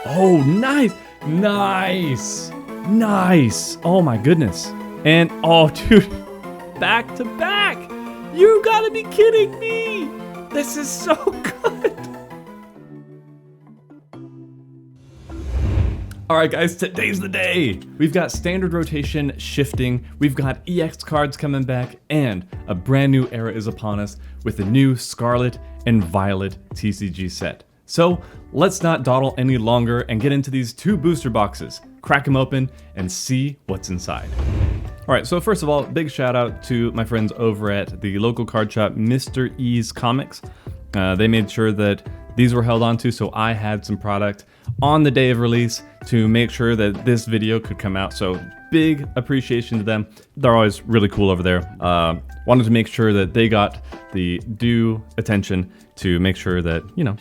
Oh, nice. Nice. Nice. Oh my goodness. And oh, dude, back to back. You gotta be kidding me. This is so good. All right, guys, today's the day. We've got standard rotation shifting, we've got EX cards coming back, and a brand new era is upon us with the new Scarlet and Violet TCG set. So let's not dawdle any longer and get into these two booster boxes, crack them open, and see what's inside. All right, so first of all, big shout out to my friends over at the local card shop, Mr. E's Comics. They made sure that these were held onto, so I had some product on the day of release to make sure that this video could come out. So big appreciation to them. They're always really cool over there. Wanted to make sure that they got the due attention to make sure that, you know,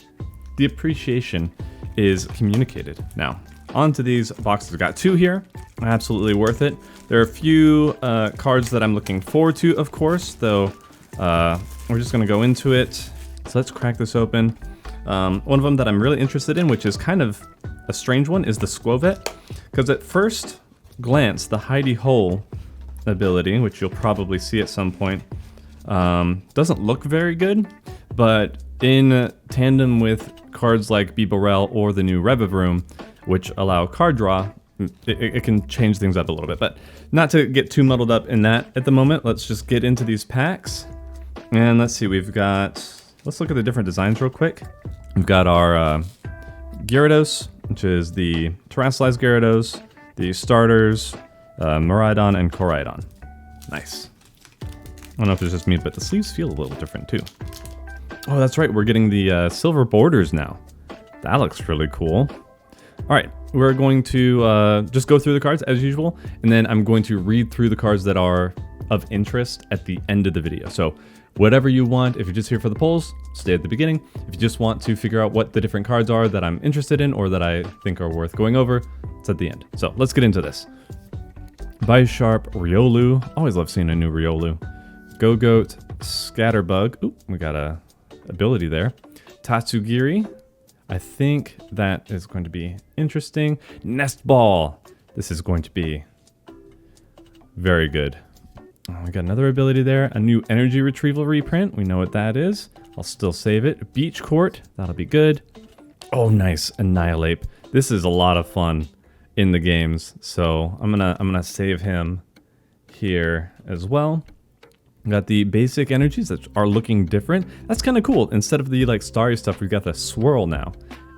the appreciation is communicated. Now, onto these boxes. I've got two here, absolutely worth it. There are a few cards that I'm looking forward to, of course, though we're just gonna go into it. So let's crack this open. One of them that I'm really interested in, which is kind of a strange one, is the Squovet. Because at first glance, the Hidey Hole ability, which you'll probably see at some point, doesn't look very good, but in tandem with cards like Bibarel or the new Revivroom, which allow card draw, it can change things up a little bit. But not to get too muddled up in that at the moment, let's just get into these packs. And let's see, we've got, let's look at the different designs real quick. We've got our Gyarados, which is the Terrassalized Gyarados, the starters, Miraidon and Koraidon. Nice. I don't know if it's just me, but the sleeves feel a little different too. Oh, that's right, we're getting the silver borders now. That looks really cool. All right, we're going to just go through the cards as usual, and then I'm going to read through the cards that are of interest at the end of the video. So whatever you want, if you're just here for the polls, stay at the beginning. If you just want to figure out what the different cards are that I'm interested in or that I think are worth going over, it's at the end. So let's get into this. Bisharp, Riolu. Always love seeing a new Riolu. Go-Goat, Scatterbug. Ooh, we got a ability there. Tatsugiri. I think that is going to be interesting. Nest Ball. This is going to be very good. Oh, we got another ability there. A new energy retrieval reprint. We know what that is. I'll still save it. Beach Court. That'll be good. Oh, nice. Annihilate. This is a lot of fun in the games. So I'm gonna save him here as well. Got the basic energies that are looking different. That's kind of cool. Instead of the like starry stuff, we've got the swirl now.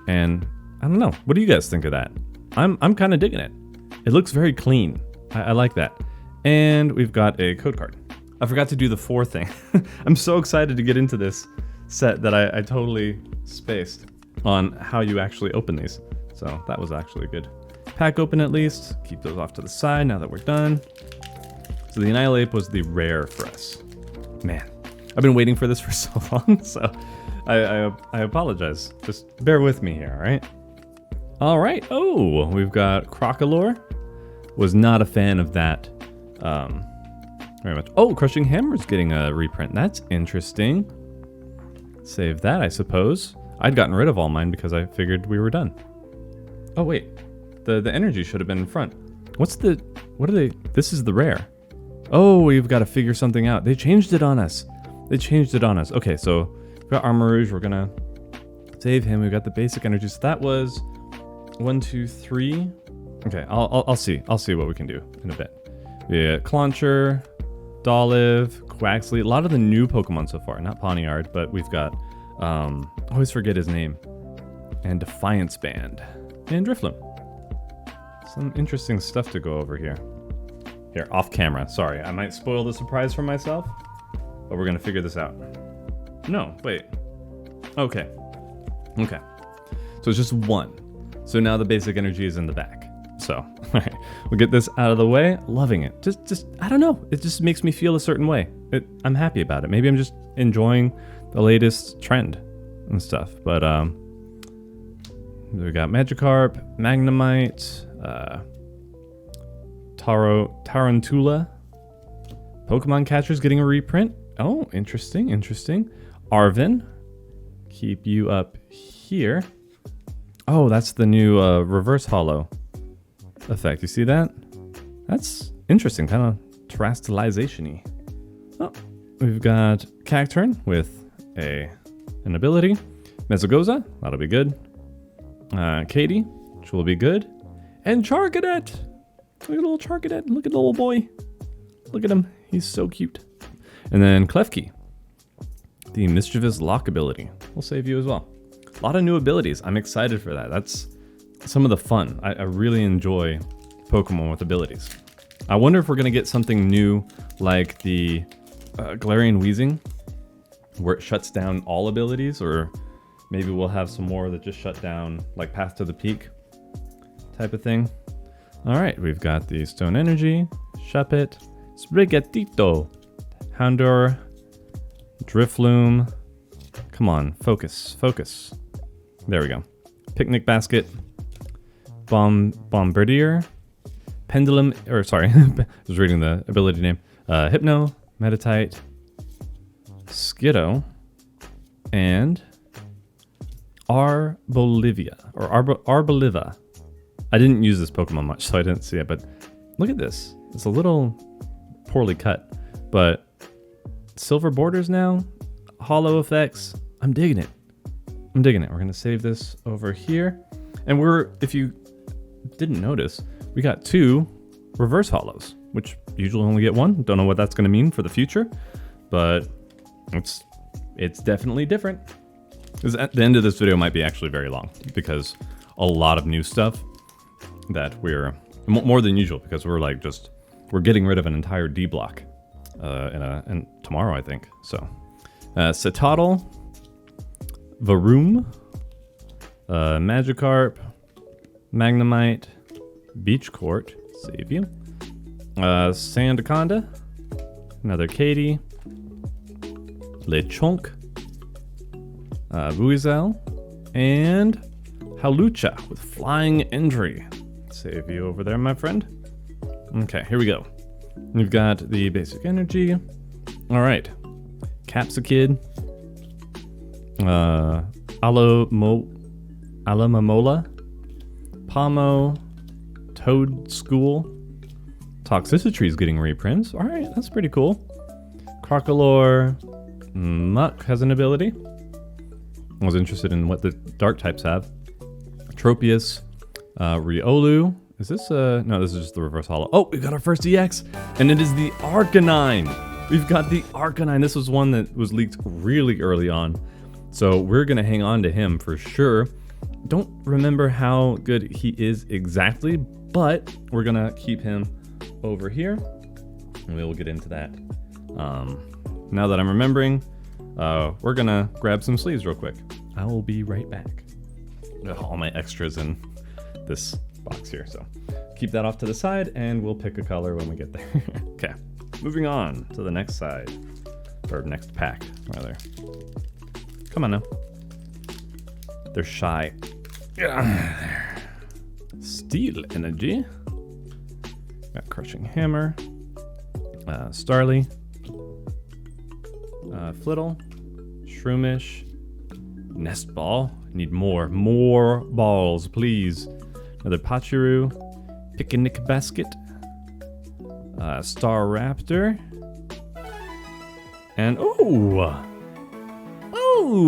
And I don't know. What do you guys think of that? I'm kind of digging it. It looks very clean. I like that. And we've got a code card. I forgot to do the 4 thing. I'm so excited to get into this set that I totally spaced on how you actually open these. So that was actually good. Pack open at least. Keep those off to the side now that we're done. So the Annihilate was the rare for us. Man, I've been waiting for this for so long, so I apologize. Just bear with me here, all right? All right. Oh, we've got Crocolore. Was not a fan of that very much. Oh, Crushing Hammer's getting a reprint. That's interesting. Save that, I suppose. I'd gotten rid of all mine because I figured we were done. Oh, wait. The energy should have been in front. What are they? This is the rare. Oh, we've got to figure something out. They changed it on us. Okay, so we've got Armarouge. We're gonna save him. We've got the basic energy. So that was 1, 2, 3. Okay, I'll see. I'll see what we can do in a bit. Yeah, Clauncher, Dolliv, Quaxley. A lot of the new Pokemon so far. Not Pawniard, but we've got, I always forget his name. And Defiance Band. And Drifloon. Some interesting stuff to go over here. Here, off camera. Sorry, I might spoil the surprise for myself, but we're gonna figure this out. No, wait. Okay. So it's just 1. So now the basic energy is in the back. So, all right, we'll get this out of the way. Loving it. Just I don't know. It just makes me feel a certain way. I'm happy about it. Maybe I'm just enjoying the latest trend and stuff. But we got Magikarp, Magnemite, Tarantula. Pokemon Catcher's getting a reprint. Oh, interesting. Arvin. Keep you up here. Oh, that's the new reverse hollow effect. You see that? That's interesting, kind of terrestrialization-y. Oh, we've got Cacturn with an ability. Mesogoza, that'll be good. Katie, which will be good. And Charcadet! Look at little Charcadet. Look at the little boy. Look at him. He's so cute. And then Klefki, the mischievous lock ability. We'll save you as well. A lot of new abilities. I'm excited for that. That's some of the fun. I really enjoy Pokemon with abilities. I wonder if we're going to get something new like the Galarian Weezing, where it shuts down all abilities, or maybe we'll have some more that just shut down, like Path to the Peak type of thing. All right, we've got the Stone Energy, Shuppet, Sprigatito, Houndour, Drifloom. Come on, focus, focus. There we go. Picnic Basket, Bombardier, Pendulum, or sorry, I was reading the ability name. Hypno, Meditite, Skiddo, and Arbolivia, or Arboliva. I didn't use this Pokemon much, so I didn't see it, but look at this. It's a little poorly cut, but silver borders now, hollow effects. I'm digging it. I'm digging it. We're gonna save this over here. And if you didn't notice, we got 2 reverse hollows, which usually only get 1. Don't know what that's gonna mean for the future, but it's definitely different. At the end of this video might be actually very long because a lot of new stuff that we're more than usual, because we're getting rid of an entire D block in tomorrow, I think. So Citadel, Varoom, Magikarp, Magnemite, Beach Court, save you, Sandaconda, another Katie, Lechonk, Buizel, and Hawlucha with Flying Entry. Save you over there, my friend. Okay, here we go. We've got the basic energy. All right. Capsakid, Alamamola, Pomo, Toad School, Toxicity is getting reprints. All right, that's pretty cool. Crocolore, Muck has an ability. I was interested in what the dark types have. Tropius, Riolu. Is this no, this is just the reverse hollow. Oh, we got our first EX, and it is the Arcanine. We've got the Arcanine. This was one that was leaked really early on, so we're gonna hang on to him for sure. Don't remember how good he is exactly, but we're gonna keep him over here, and we will get into that. Now that I'm remembering, we're gonna grab some sleeves real quick. I will be right back. All my extras in this box here, so keep that off to the side and we'll pick a color when we get there. Okay, moving on to the next side, or next pack rather. Come on now. They're shy. Steel Energy, got Crushing Hammer, Starly, Flittle, Shroomish, Nest Ball. Need more balls, please. Another Pachirisu, Picnic Basket, Star Raptor, and oh,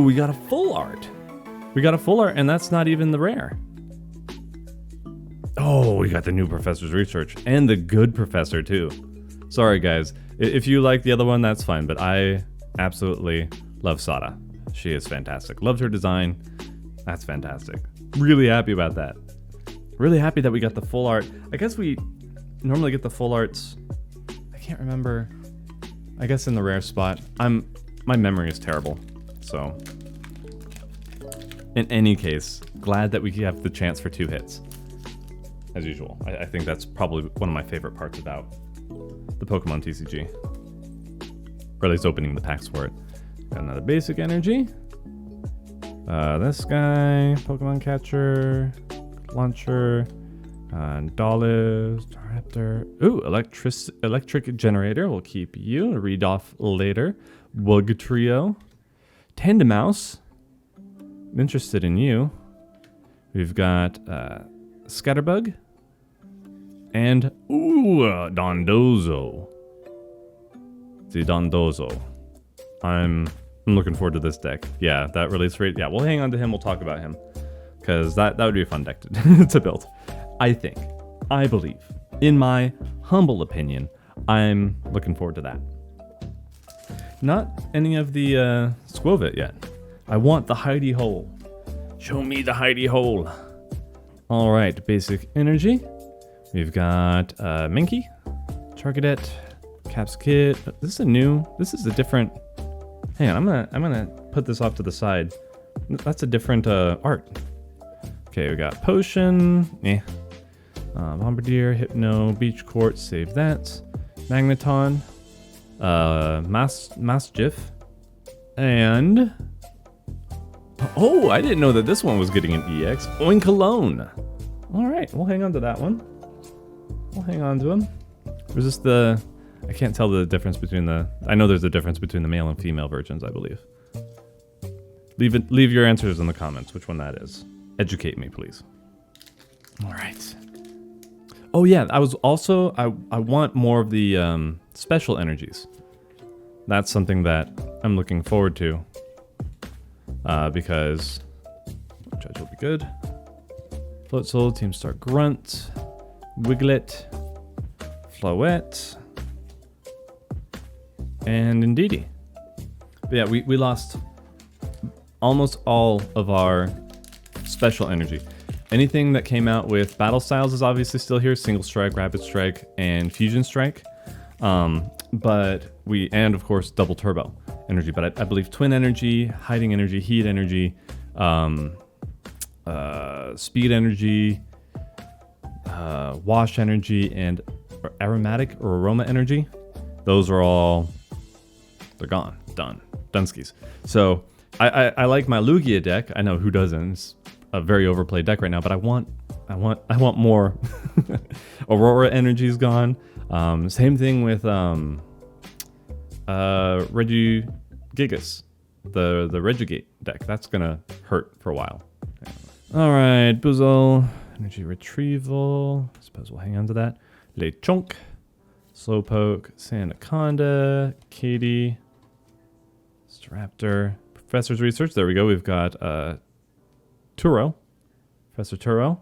we got a full art. We got a full art, and that's not even the rare. Oh, we got the new Professor's Research and the good Professor too. Sorry guys, if you like the other one, that's fine, but I absolutely love Sada. She is fantastic. Loved her design. That's fantastic. Really happy about that. Really happy that we got the full art. I guess we normally get the full arts. I can't remember. I guess in the rare spot. My memory is terrible. So in any case, glad that we have the chance for 2 hits. As usual. I think that's probably one of my favorite parts about the Pokemon TCG. Or at least opening the packs for it. Got another basic energy. This guy, Pokemon Catcher, Launcher, Dolliv, Staraptor. Ooh, Electric Generator. We'll keep you. Read off later. Wugtrio. Tandemaus. I'm interested in you. We've got Scatterbug. And, Dondozo. The Dondozo. I'm looking forward to this deck. Yeah, that release rate. Yeah, we'll hang on to him. We'll talk about him. Because that would be a fun deck to build. I think. I believe. In my humble opinion, I'm looking forward to that. Not any of the Squovit yet. I want the hidey hole. Show me the hidey hole. Alright, basic energy. We've got Minky, Charcadet, Caps Kit. This is a different. Hang on, I'm gonna put this off to the side. That's a different art. Okay, we got Potion, Bombardier, Hypno, Beach Court, save that. Magneton, Mastiff, and oh, I didn't know that this one was getting an EX. Oinkalone. All right, we'll hang on to that one. We'll hang on to him. Was this the? I can't tell the difference between the. I know there's a difference between the male and female versions, I believe. Leave your answers in the comments. Which one that is? Educate me, please. All right. Oh yeah, I was also I want more of the special energies. That's something that I'm looking forward to. Because Judge will be good. Floatzel, Team Star Grunt, Wiglet, Floette, and Indeedee. But yeah, we lost almost all of our special energy. Anything that came out with battle styles is obviously still here. Single Strike, Rapid Strike, and Fusion Strike. And of course, Double Turbo energy. But I believe Twin Energy, Hiding Energy, Heat Energy, Speed Energy, Wash Energy, and Aromatic or Aroma Energy. Those are all, they're gone. Done. Dunskies. So I like my Lugia deck. I know who doesn't. It's a very overplayed deck right now, but I want more. Aurora Energy's gone. Same thing with Regigigas, the Regigate deck. That's gonna hurt for a while. All right, Buzzle, Energy Retrieval. I suppose we'll hang on to that. Lechonk, Slowpoke, Sandaconda, Katie, Staraptor, Professor's Research. There we go. We've got Turo, Professor Turo.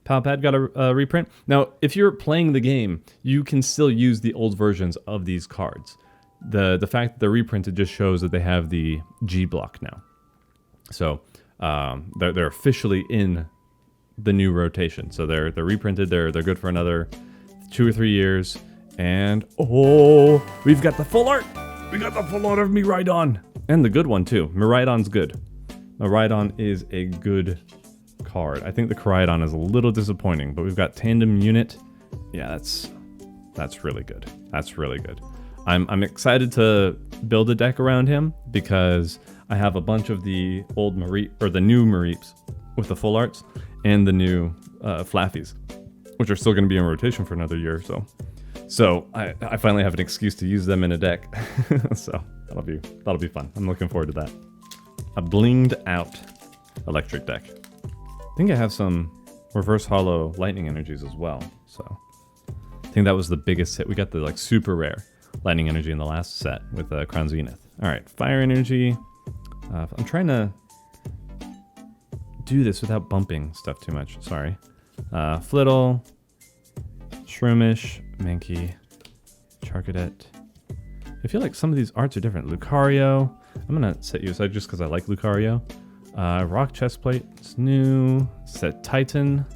Palpad got a reprint. Now, if you're playing the game, you can still use the old versions of these cards. The fact that they're reprinted just shows that they have the G block now. So they're officially in the new rotation. So they're reprinted. They're good for another 2 or 3 years. And oh, we've got the full art. We got the full art of Miraidon, and the good one too. Miraidon's good. Miraidon is a good card. I think the Koraidon is a little disappointing, but we've got Tandem Unit. Yeah, that's really good. That's really good. I'm excited to build a deck around him because I have a bunch of the old the new Mareeps with the full arts and the new Flaffies, which are still going to be in rotation for another year or so. So I finally have an excuse to use them in a deck. So that'll be fun. I'm looking forward to that. A blinged out electric deck. I think I have some reverse hollow lightning energies as well. So I think that was the biggest hit. We got the like super rare lightning energy in the last set with Crown Zenith. All right, fire energy. I'm trying to do this without bumping stuff too much. Sorry. Flittle, Shroomish, Mankey, Charcadet. I feel like some of these arts are different. Lucario. I'm gonna set you aside just because I like Lucario. Rock Chestplate, it's new. Set Titan.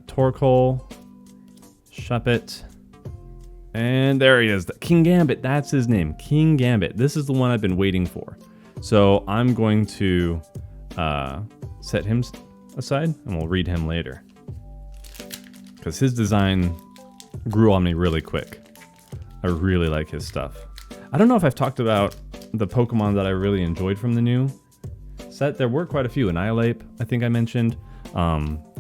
Torkoal. Shuppet. And there he is. King Gambit, that's his name. King Gambit. This is the one I've been waiting for. So I'm going to set him aside and we'll read him later. Because his design grew on me really quick. I really like his stuff. I don't know if I've talked about the Pokemon that I really enjoyed from the new set. There were quite a few. Annihilate, I think I mentioned.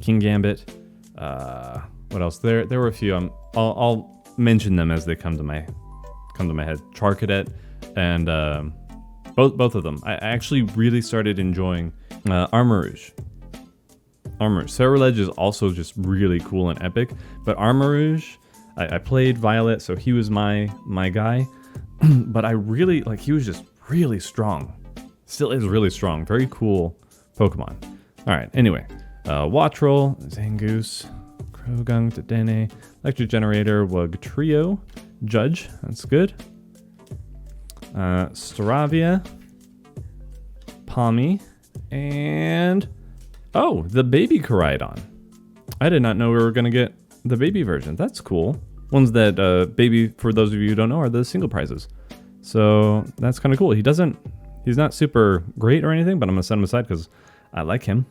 King Gambit. What else? There were a few. I'll mention them as they come to my head. Charcadet and both of them. I actually really started enjoying Armarouge. Ceruledge is also just really cool and epic, but Armarouge, I played Violet, so he was my guy, but I really, like, he was just really strong. Still is really strong. Very cool Pokemon. Alright, anyway. Wattrel, Zangoose, Croagunk, Dedenne, Electric Generator, Wugtrio, Judge, that's good. Staravia, Palmy, and... oh, the baby Koraidon. I did not know we were going to get the baby version. That's cool. Ones that, baby, for those of you who don't know, are the single prizes. So that's kind of cool. He's not super great or anything, but I'm going to set him aside because I like him.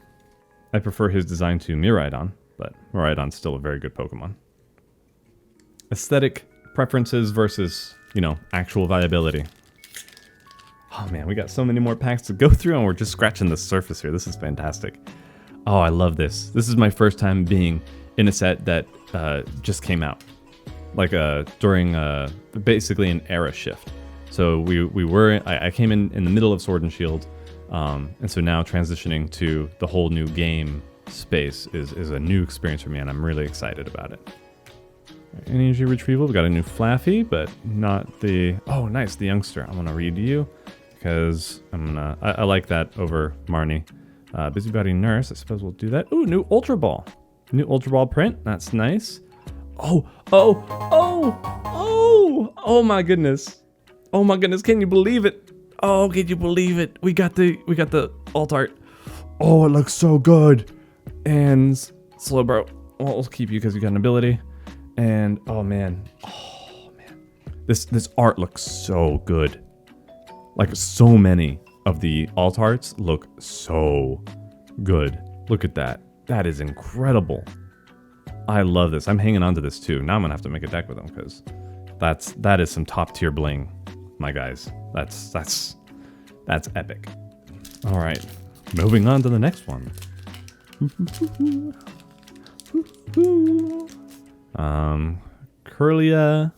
I prefer his design to Miraidon, but Miraidon's still a very good Pokemon. Aesthetic preferences versus, you know, actual viability. Oh man, we got so many more packs to go through and we're just scratching the surface here. This is fantastic. Oh, I love this. This is my first time being in a set that just came out. Like during basically an era shift. So I came in the middle of Sword and Shield. And so now transitioning to the whole new game space is a new experience for me, and I'm really excited about it. Energy retrieval, we got a new Flaffy, but not the... oh, nice, the youngster. I'm gonna read to you because I like that over Marnie. Busybody Nurse, I suppose we'll do that. Ooh, new Ultra Ball. New Ultra Ball print, that's nice. Oh my goodness. Oh my goodness, can you believe it? Oh, can you believe it? We got the alt art. Oh, it looks so good. And Slowbro, well, we'll keep you because you got an ability. And oh man, this art looks so good. Like, so many of the alt arts look so good. Look at that. That is incredible. I love this. I'm hanging on to this too. Now I'm gonna have to make a deck with them because that is some top tier bling, my guys. That's epic. All right, moving on to the next one. Curlia,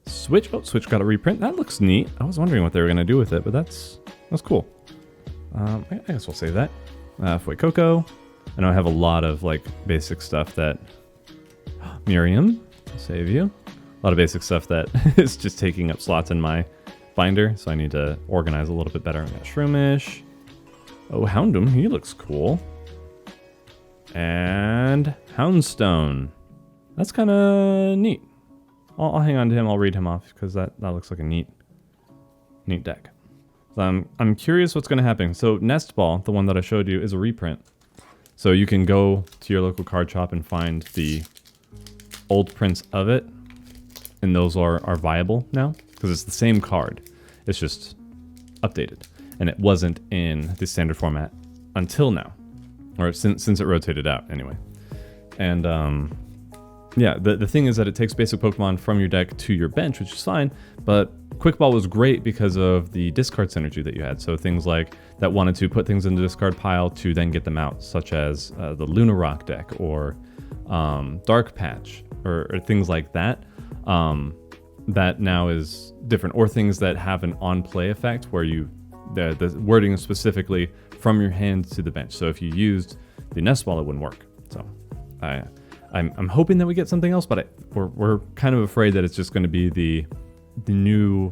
Switch. Oh, Switch got a reprint. That looks neat. I was wondering what they were gonna do with it, but that's cool. I guess we'll save that. Fuecoco. I know I have a lot of like basic stuff that Miriam, I'll save you. A lot of basic stuff that is just taking up slots in my binder, so I need to organize a little bit better. I got Shroomish. Oh, Houndoom, he looks cool. And Houndstone. That's kind of neat. I'll hang on to him. I'll read him off because that looks like a neat deck. So I'm curious what's going to happen. So Nest Ball, the one that I showed you, is a reprint. So you can go to your local card shop and find the old prints of it, and those are viable now because it's the same card. It's just updated, and it wasn't in the standard format until now, or since it rotated out anyway. And yeah, the thing is that it takes basic Pokemon from your deck to your bench, which is fine, but Quick Ball was great because of the discard synergy that you had. So things like that wanted to put things in the discard pile to then get them out, such as the Luna Rock deck or Dark Patch or things like that. That now is different, or things that have an on-play effect where the wording is specifically from your hand to the bench. So if you used the Nest Ball, it wouldn't work. So I'm hoping that we get something else, but we're kind of afraid that it's just going to be the new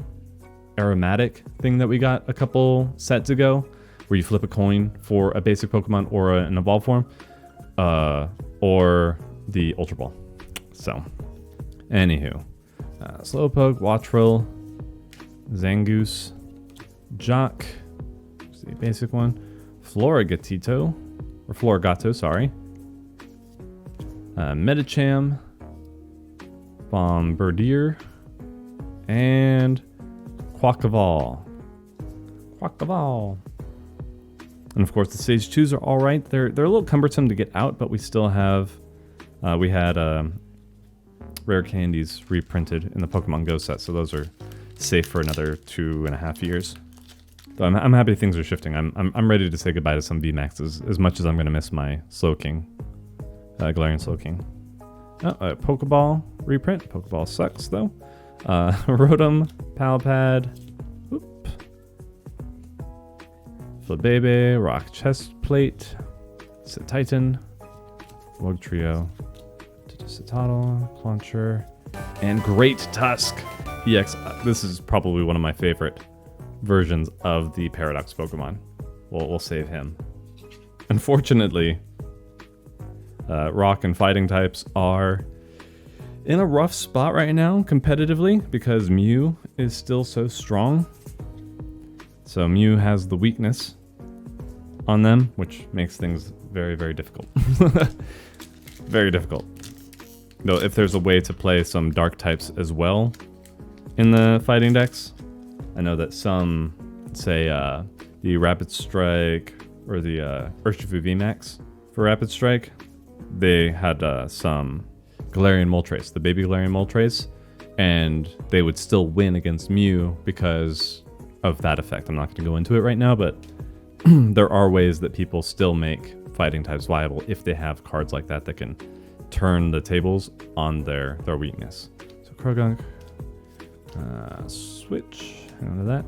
aromatic thing that we got a couple sets ago, where you flip a coin for a basic Pokemon or an evolved form, or the Ultra Ball. So, anywho, Slowpoke, Wattrel, Zangoose, Jock, the basic one, Florigatito, or Florigato, sorry, Medicham, Bombardier, and Quackavall. And of course the Stage 2s are alright. They're a little cumbersome to get out, but we still have, we had Rare Candies reprinted in the Pokemon Go set, so those are safe for another 2.5 years. So I'm happy things are shifting. I'm ready to say goodbye to some VMAXs, as much as I'm going to miss my Slowking, Galarian Slowking. Pokeball reprint. Pokeball sucks though. Rotom, Palpad, Flabebe, Rock Chestplate, Titan, Wug Trio, Citadel, Clauncher, and Great Tusk. EX, this is probably one of my favorite versions of the Paradox Pokemon. We'll save him. Unfortunately, Rock and Fighting types are in a rough spot right now competitively because Mew is still so strong. So Mew has the weakness on them, which makes things very, very difficult. Very difficult. Though if there's a way to play some dark types as well in the fighting decks, I know that some, say, the Rapid Strike or the Urshifu VMAX for Rapid Strike, they had some Galarian Moltres, the baby Galarian Moltres, and they would still win against Mew because of that effect. I'm not going to go into it right now, but there are ways that people still make fighting types viable if they have cards like that that can turn the tables on their weakness. So Krogunk, Switch, hang on to that.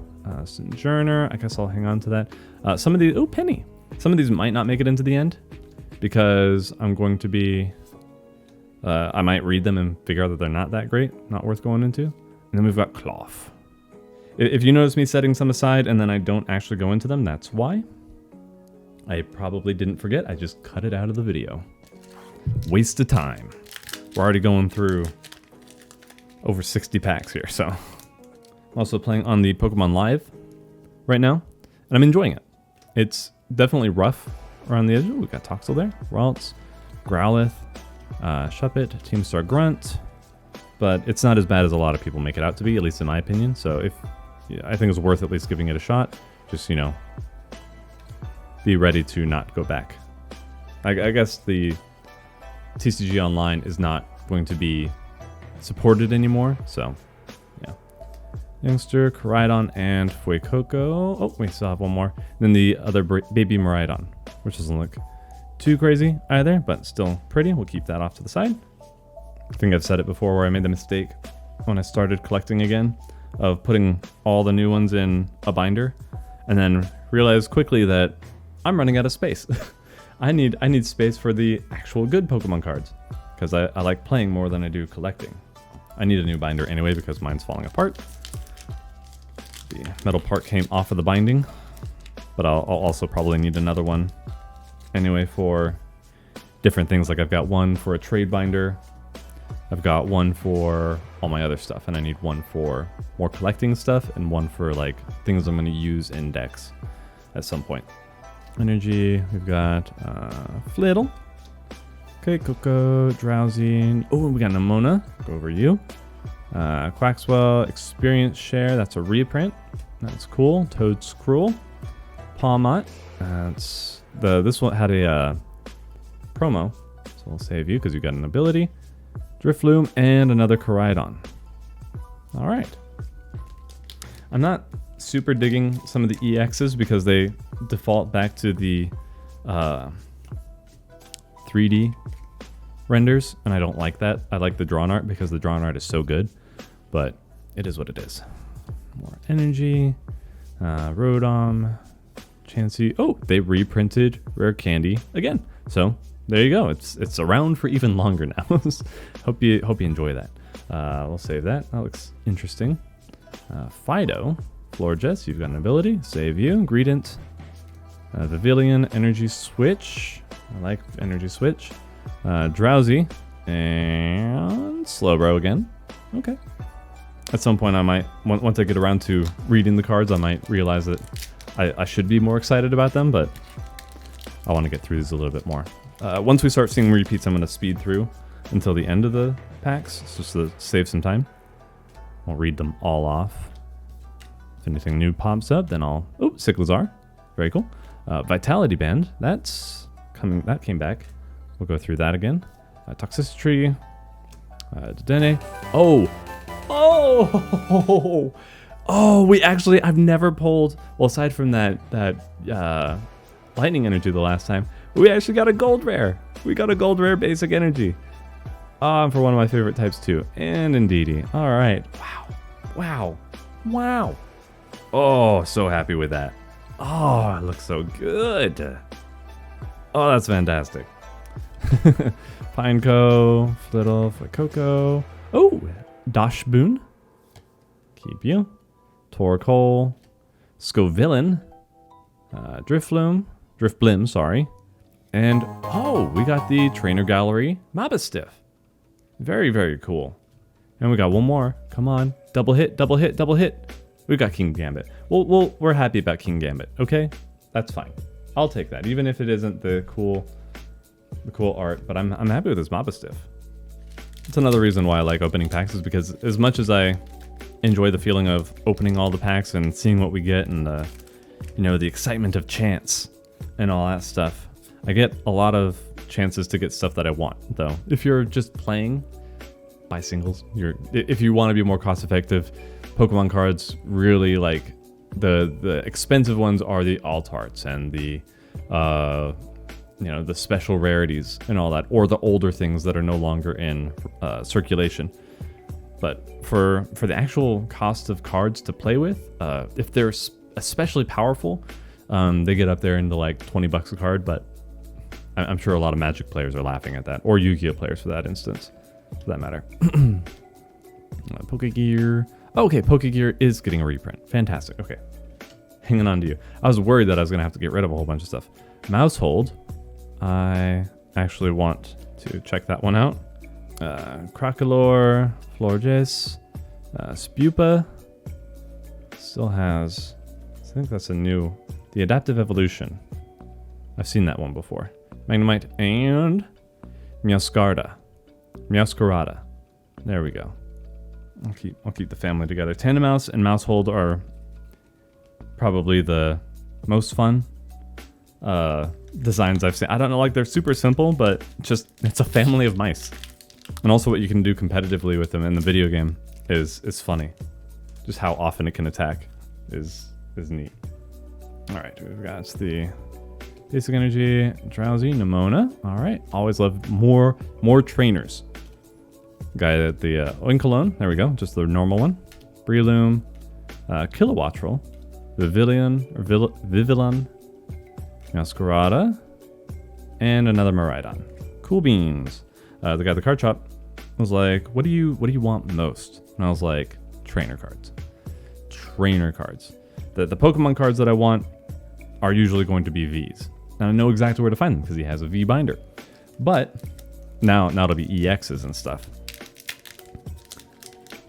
Sojourner, I guess I'll hang on to that. Some of these, Penny. Some of these might not make it into the end because I'm going to be, I might read them and figure out that they're not that great, not worth going into. And then we've got Cloth. If you notice me setting some aside and then I don't actually go into them, that's why. I probably didn't forget, I just cut it out of the video. Waste of time. We're already going through over 60 packs here, so. I'm also playing on the Pokemon Live right now, and I'm enjoying it. It's definitely rough around the edge. Ooh, we got Toxel there, Ralts, Growlithe, Shuppet, Teamstar Grunt, but it's not as bad as a lot of people make it out to be, at least in my opinion. So I think it's worth at least giving it a shot. Just, be ready to not go back. I guess the TCG Online is not going to be supported anymore, so yeah. Youngster, Koraidon, and Fuecoco. Oh, we still have one more. And then the other baby Miraidon, which doesn't look too crazy either, but still pretty. We'll keep that off to the side. I think I've said it before where I made the mistake when I started collecting again of putting all the new ones in a binder and then realized quickly that I'm running out of space. I need space for the actual good Pokemon cards because I like playing more than I do collecting. I need a new binder anyway because mine's falling apart. The metal part came off of the binding, but I'll also probably need another one anyway for different things. Like I've got one for a trade binder, I've got one for all my other stuff, and I need one for more collecting stuff and one for like things I'm going to use in decks at some point. Energy, we've got Flittle, okay, Coco, Drowsy, oh, we got Nemona, go over you, Quaxwell, Experience Share, that's a reprint, that's cool, Toedscruel, Pawmot, this one had a promo, so we'll save you because you got an ability, Drifloom, and another Koraidon. Alright. I'm not super digging some of the EXs because they default back to the 3D renders, and I don't like that. I like the drawn art because the drawn art is so good, but it is what it is. More energy, Rotom, Chansey. Oh, they reprinted Rare Candy again. So there you go. It's around for even longer now. hope you enjoy that. We'll save that. That looks interesting. Fido, Florges, you've got an ability. Save you. Greedent, Vivillon, Energy Switch. I like Energy Switch. Drowsy, and Slowbro again. Okay. At some point I might, once I get around to reading the cards, I might realize that I should be more excited about them, but I want to get through these a little bit more. Once we start seeing repeats, I'm going to speed through until the end of the packs, just to save some time. I'll read them all off. If anything new pops up, then I'll... Oh, Cyclizar. Very cool. Vitality Band. That's coming. That came back. We'll go through that again. Toxicity. Dedenne. Oh! Oh! Oh, we actually... I've never pulled... Well, aside from that Lightning Energy the last time, we actually got a Gold Rare. We got a Gold Rare Basic Energy. For one of my favorite types too. And Indeedee. Alright. Wow. Wow. Wow. Oh, so happy with that. Oh, it looks so good. Oh, that's fantastic. Pineco, Flittle, Coco. Oh, Dashboon. Keep you. Torkoal. Scovillain. Driftblim, sorry. And, oh, we got the Trainer Gallery Mabastiff. Very, very cool. And we got one more. Come on. Double hit, double hit, double hit. We got King Gambit. We're happy about King Gambit, okay? That's fine. I'll take that, even if it isn't the cool art, but I'm happy with this Mabastiff. It's another reason why I like opening packs, is because as much as I enjoy the feeling of opening all the packs and seeing what we get and the excitement of chance and all that stuff, I get a lot of chances to get stuff that I want, though. If you're just playing by singles, if you want to be more cost effective, Pokemon cards really, like, the expensive ones are the alt arts and the the special rarities and all that, or the older things that are no longer in circulation. But for the actual cost of cards to play with, if they're especially powerful, they get up there into like $20 a card. But I'm sure a lot of Magic players are laughing at that, or Yu-Gi-Oh players for that instance, for that matter. Pokegear. Oh, okay, Pokegear is getting a reprint. Fantastic. Okay, hanging on to you. I was worried that I was gonna have to get rid of a whole bunch of stuff. Mousehold. I actually want to check that one out. Crocolore, Florges, Spupa. Still has, I think that's the Adaptive Evolution. I've seen that one before. Magnemite and Meowscarada. There we go. I'll keep the family together. Tandemaus and Mousehold are probably the most fun designs I've seen. I don't know, like, they're super simple, but it's a family of mice. And also what you can do competitively with them in the video game is funny. Just how often it can attack is neat. Alright, we've got the Basic Energy, Drowsy, Nemona. Alright, always love more trainers. Guy at the Oinkologne, there we go, just the normal one. Breloom, Kilowattrel, Vivillon, Masquerada, and another Miraidon. Cool beans. The guy at the card shop was like, what do you want most? And I was like, trainer cards. The Pokemon cards that I want are usually going to be Vs. Now I know exactly where to find them because he has a V binder. But now it'll be EXs and stuff.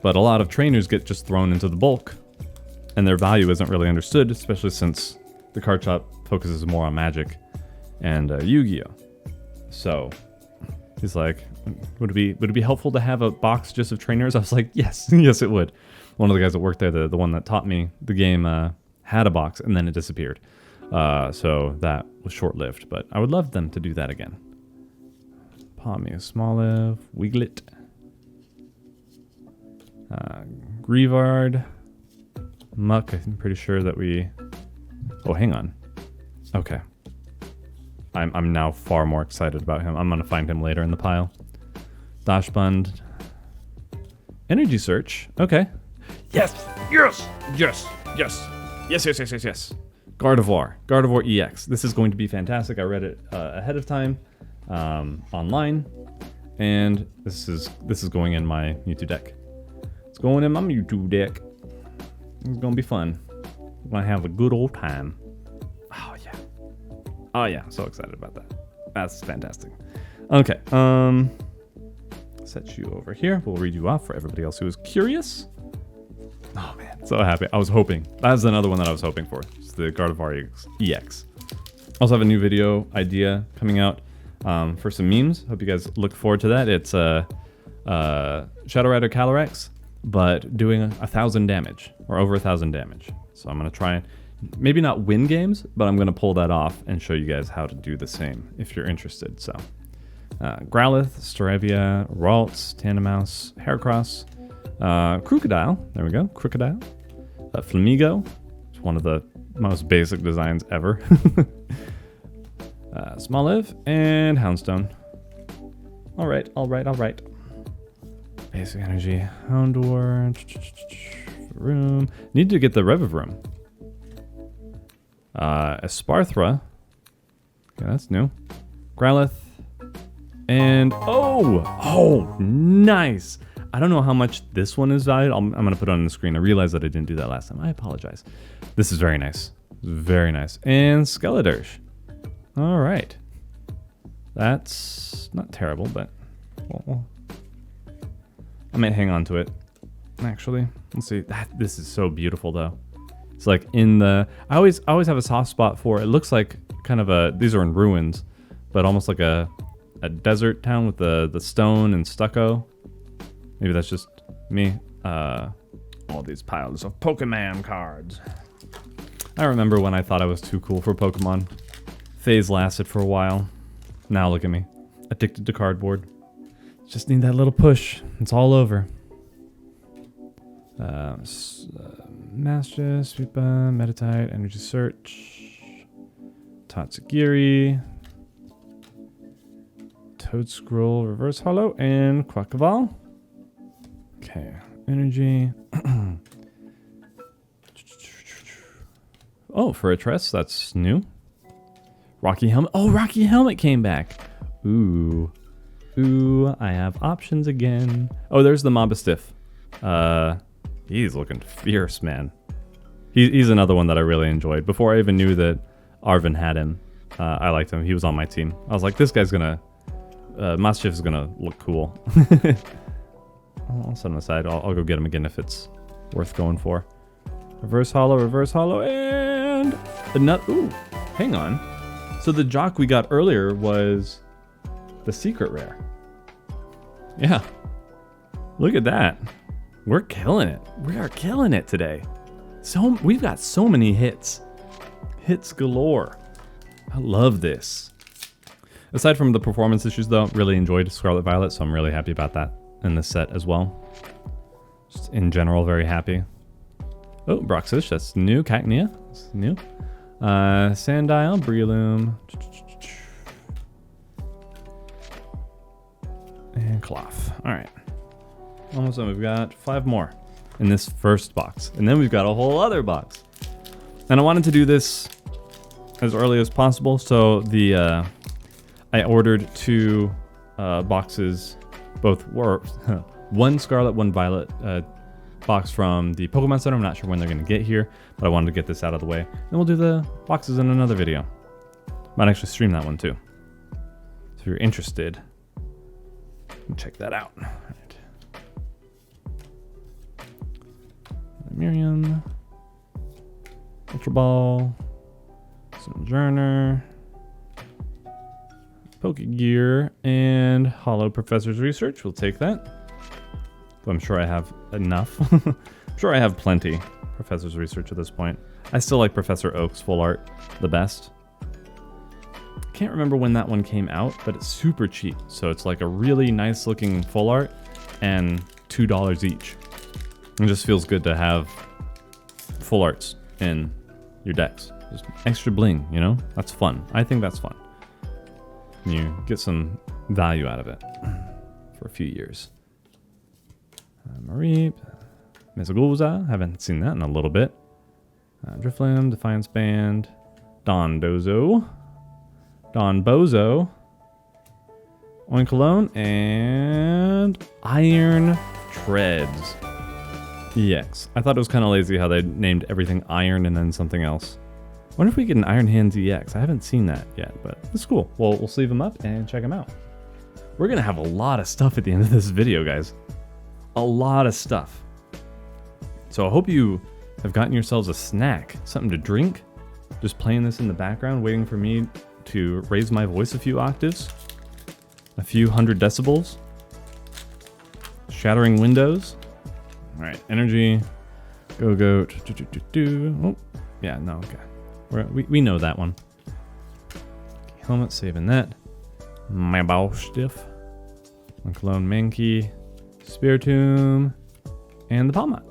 But a lot of trainers get just thrown into the bulk, and their value isn't really understood, especially since the card shop focuses more on Magic and Yu-Gi-Oh. So he's like, would it be helpful to have a box just of trainers? I was like, yes, yes it would. One of the guys that worked there, the one that taught me the game, had a box and then it disappeared. So that was short-lived, but I would love them to do that again. Palmia, Smoliv, Wiglet, Grievard, Muck. I'm pretty sure that we... Oh, hang on. Okay. I'm now far more excited about him. I'm going to find him later in the pile. Dashbund. Energy Search. Okay. Yes! Yes! Yes! Yes! Yes, yes, yes, yes, yes. Gardevoir EX. This is going to be fantastic. I read it ahead of time online. And this is going in my Mewtwo deck. It's going in my Mewtwo deck. It's going to be fun. We're going to have a good old time. Oh, yeah. Oh, yeah. I'm so excited about that. That's fantastic. Okay. Set you over here. We'll read you off for everybody else who is curious. Oh, man. So happy. I was hoping. That's another one that I was hoping for. It's the Gardevoir EX. Also have a new video idea coming out for some memes. Hope you guys look forward to that. It's Shadow Rider Calyrex, but doing 1,000 damage, or over 1,000 damage. So I'm going to try and maybe not win games, but I'm going to pull that off and show you guys how to do the same if you're interested. So Growlithe, Starevia, Ralts, Tandemaus, Heracross, Crocodile, there we go, Crocodile, Flamigo, it's one of the most basic designs ever, Smoliv, and Houndstone. Alright. Basic Energy, Houndour, Room. Need to get the Revivroom. Esparthra. Okay, that's new. Growlithe. And, oh, nice. I don't know how much this one is valued. I'm going to put it on the screen. I realized that I didn't do that last time. I apologize. This is very nice. Very nice. And Skeledirge. All right. That's not terrible, but well, I might hang on to it. Actually, let's see. This is so beautiful, though. It's like in the. I always have a soft spot for. It looks like kind of a. These are in ruins, but almost like a desert town with the stone and stucco. Maybe that's just me. All these piles of Pokemon cards. I remember when I thought I was too cool for Pokemon. Phase lasted for a while. Now look at me. Addicted to cardboard. Just need that little push. It's all over. Master, Sweepa, Meditite, Energy Search. Tatsugiri. Toadscroll, Reverse Hollow, and Quackval. Okay, energy. Oh, for a Tress, that's new. Rocky Helmet. Oh, Rocky Helmet came back. Ooh, I have options again. Oh, there's the Mobastiff. He's looking fierce, man. He's another one that I really enjoyed. Before I even knew that Arvin had him, I liked him. He was on my team. I was like, this guy's gonna, Mobastiff is gonna look cool. I'll set him aside. I'll go get him again if it's worth going for. Reverse Hollow, and another. Ooh, hang on. So the Jock we got earlier was the secret rare. Yeah. Look at that. We're killing it. We are killing it today. We've got so many hits. Hits galore. I love this. Aside from the performance issues, though, really enjoyed Scarlet Violet, so I'm really happy about that in this set as well. Just in general, very happy. Oh, Broxish, that's new. Cacnea, that's new. Sandile, Breloom. And Cloth. All right. Almost done. We've got 5 more in this first box. And then we've got a whole other box. And I wanted to do this as early as possible. So I ordered 2 boxes. Both were one Scarlet, one Violet box from the Pokemon Center. I'm not sure when they're going to get here, but I wanted to get this out of the way. Then we'll do the boxes in another video. Might actually stream that one too. So if you're interested, check that out. All right. Miriam, Ultra Ball, Sojourner, Pokegear, and Hollow Professor's Research. We'll take that. I'm sure I have enough. I'm sure I have plenty. Professor's Research at this point. I still like Professor Oak's full art the best. Can't remember when that one came out, but it's super cheap. So it's like a really nice looking full art and $2 each. It just feels good to have full arts in your decks. Just extra bling, you know? That's fun. I think that's fun. You get some value out of it for a few years. Mareep, Mesagoza, haven't seen that in a little bit. Drifloon, Defiance Band, Don Bozo, Oinkologne, and Iron Treads EX. I thought it was kind of lazy how they named everything Iron and then something else. I wonder if we get an Iron Hands EX. I haven't seen that yet, but it's cool. Well, we'll sleeve them up and check them out. We're going to have a lot of stuff at the end of this video, guys. A lot of stuff. So I hope you have gotten yourselves a snack, something to drink. Just playing this in the background, waiting for me to raise my voice a few octaves. A few hundred decibels. Shattering windows. All right, energy. Go. Oh, yeah, no, okay. We know that one. Helmet, saving that. Mobastiff. Clone Mankey. Spiritomb. And the Palmot.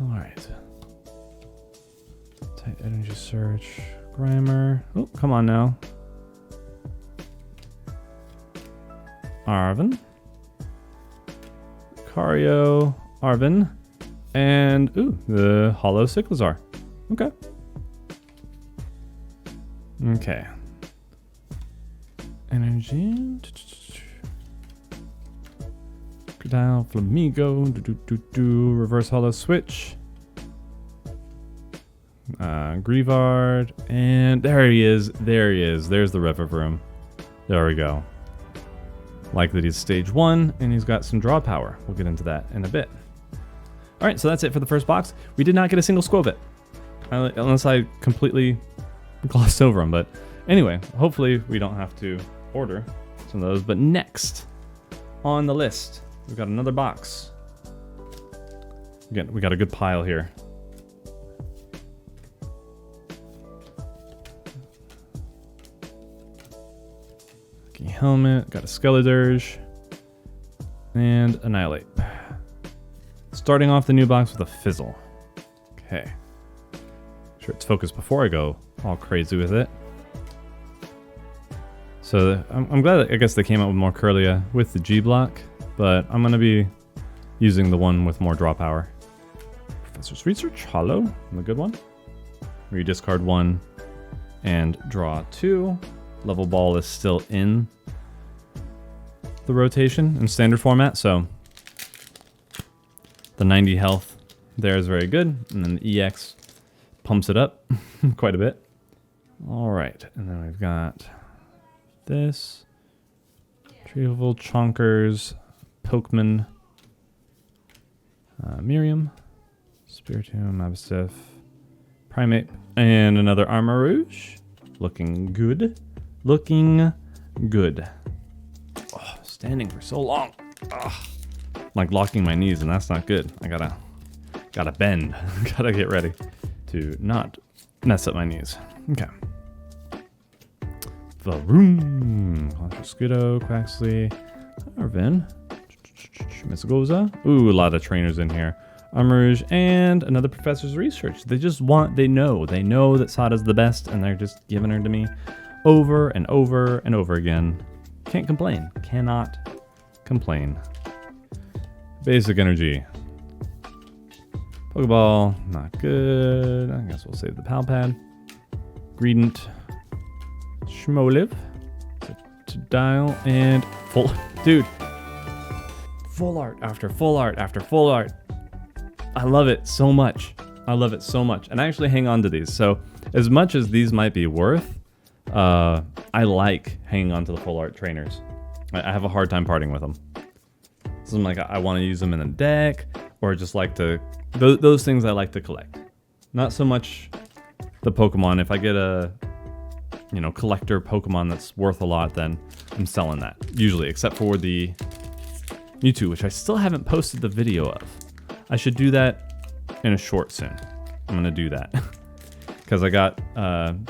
Alright. Tight Energy Search. Grimer. Oh, come on now. Arvin. Cario. Arvin. And, ooh, the Hollow Cyclizar. Okay. Okay. Energy. Crocodile, Flamigo, reverse hollow switch. Grievard, and there he is. There he is. There's the Revivroom. There we go. Like that he's stage 1, and he's got some draw power. We'll get into that in a bit. Alright, so that's it for the first box. We did not get a single Squobit, unless I completely glossed over them. But anyway, hopefully we don't have to order some of those. But next on the list, we've got another box. Again, we got a good pile here. Helmet, got a Skeledirge, and Annihilate. Starting off the new box with a Fizzle. Okay. Sure it's focused before I go all crazy with it. So I'm glad that I guess they came out with more Curlia with the G block, but I'm going to be using the one with more draw power. Professor's Research, Hollow, a good one. Where you discard 1 and draw 2. Level Ball is still in the rotation in standard format, so the 90 health there is very good, and then the EX pumps it up quite a bit. All right, and then we've got this Retrieval, Chonkers, Pokemon, Miriam, Spiritomb, Mastiff, Primate, and another Armarouge. Looking good. Looking good. Oh, standing for so long. Oh, I'm like locking my knees, and that's not good. I gotta bend. Gotta get ready to not mess up my knees. Okay. Varoom. Skiddo, Quaxley, Arvin, Misgoza. Ooh, a lot of trainers in here. Armarouge, and another Professor's Research. They know that Sada's the best, and they're just giving her to me over and over and over again. Can't complain. Cannot complain. Basic Energy. Pokeball, not good. I guess we'll save the Pal Pad. Greedent. Schmoliv. To dial, and full. Dude. Full art after full art after full art. I love it so much. I love it so much. And I actually hang on to these. So as much as these might be worth, I like hanging on to the full art trainers. I have a hard time parting with them. So I'm like, I want to use them in a deck, or just like to, those things I like to collect. Not so much the Pokemon. If I get a, collector Pokemon that's worth a lot, then I'm selling that. Usually, except for the Mewtwo, which I still haven't posted the video of. I should do that in a short soon. I'm going to do that. Because I got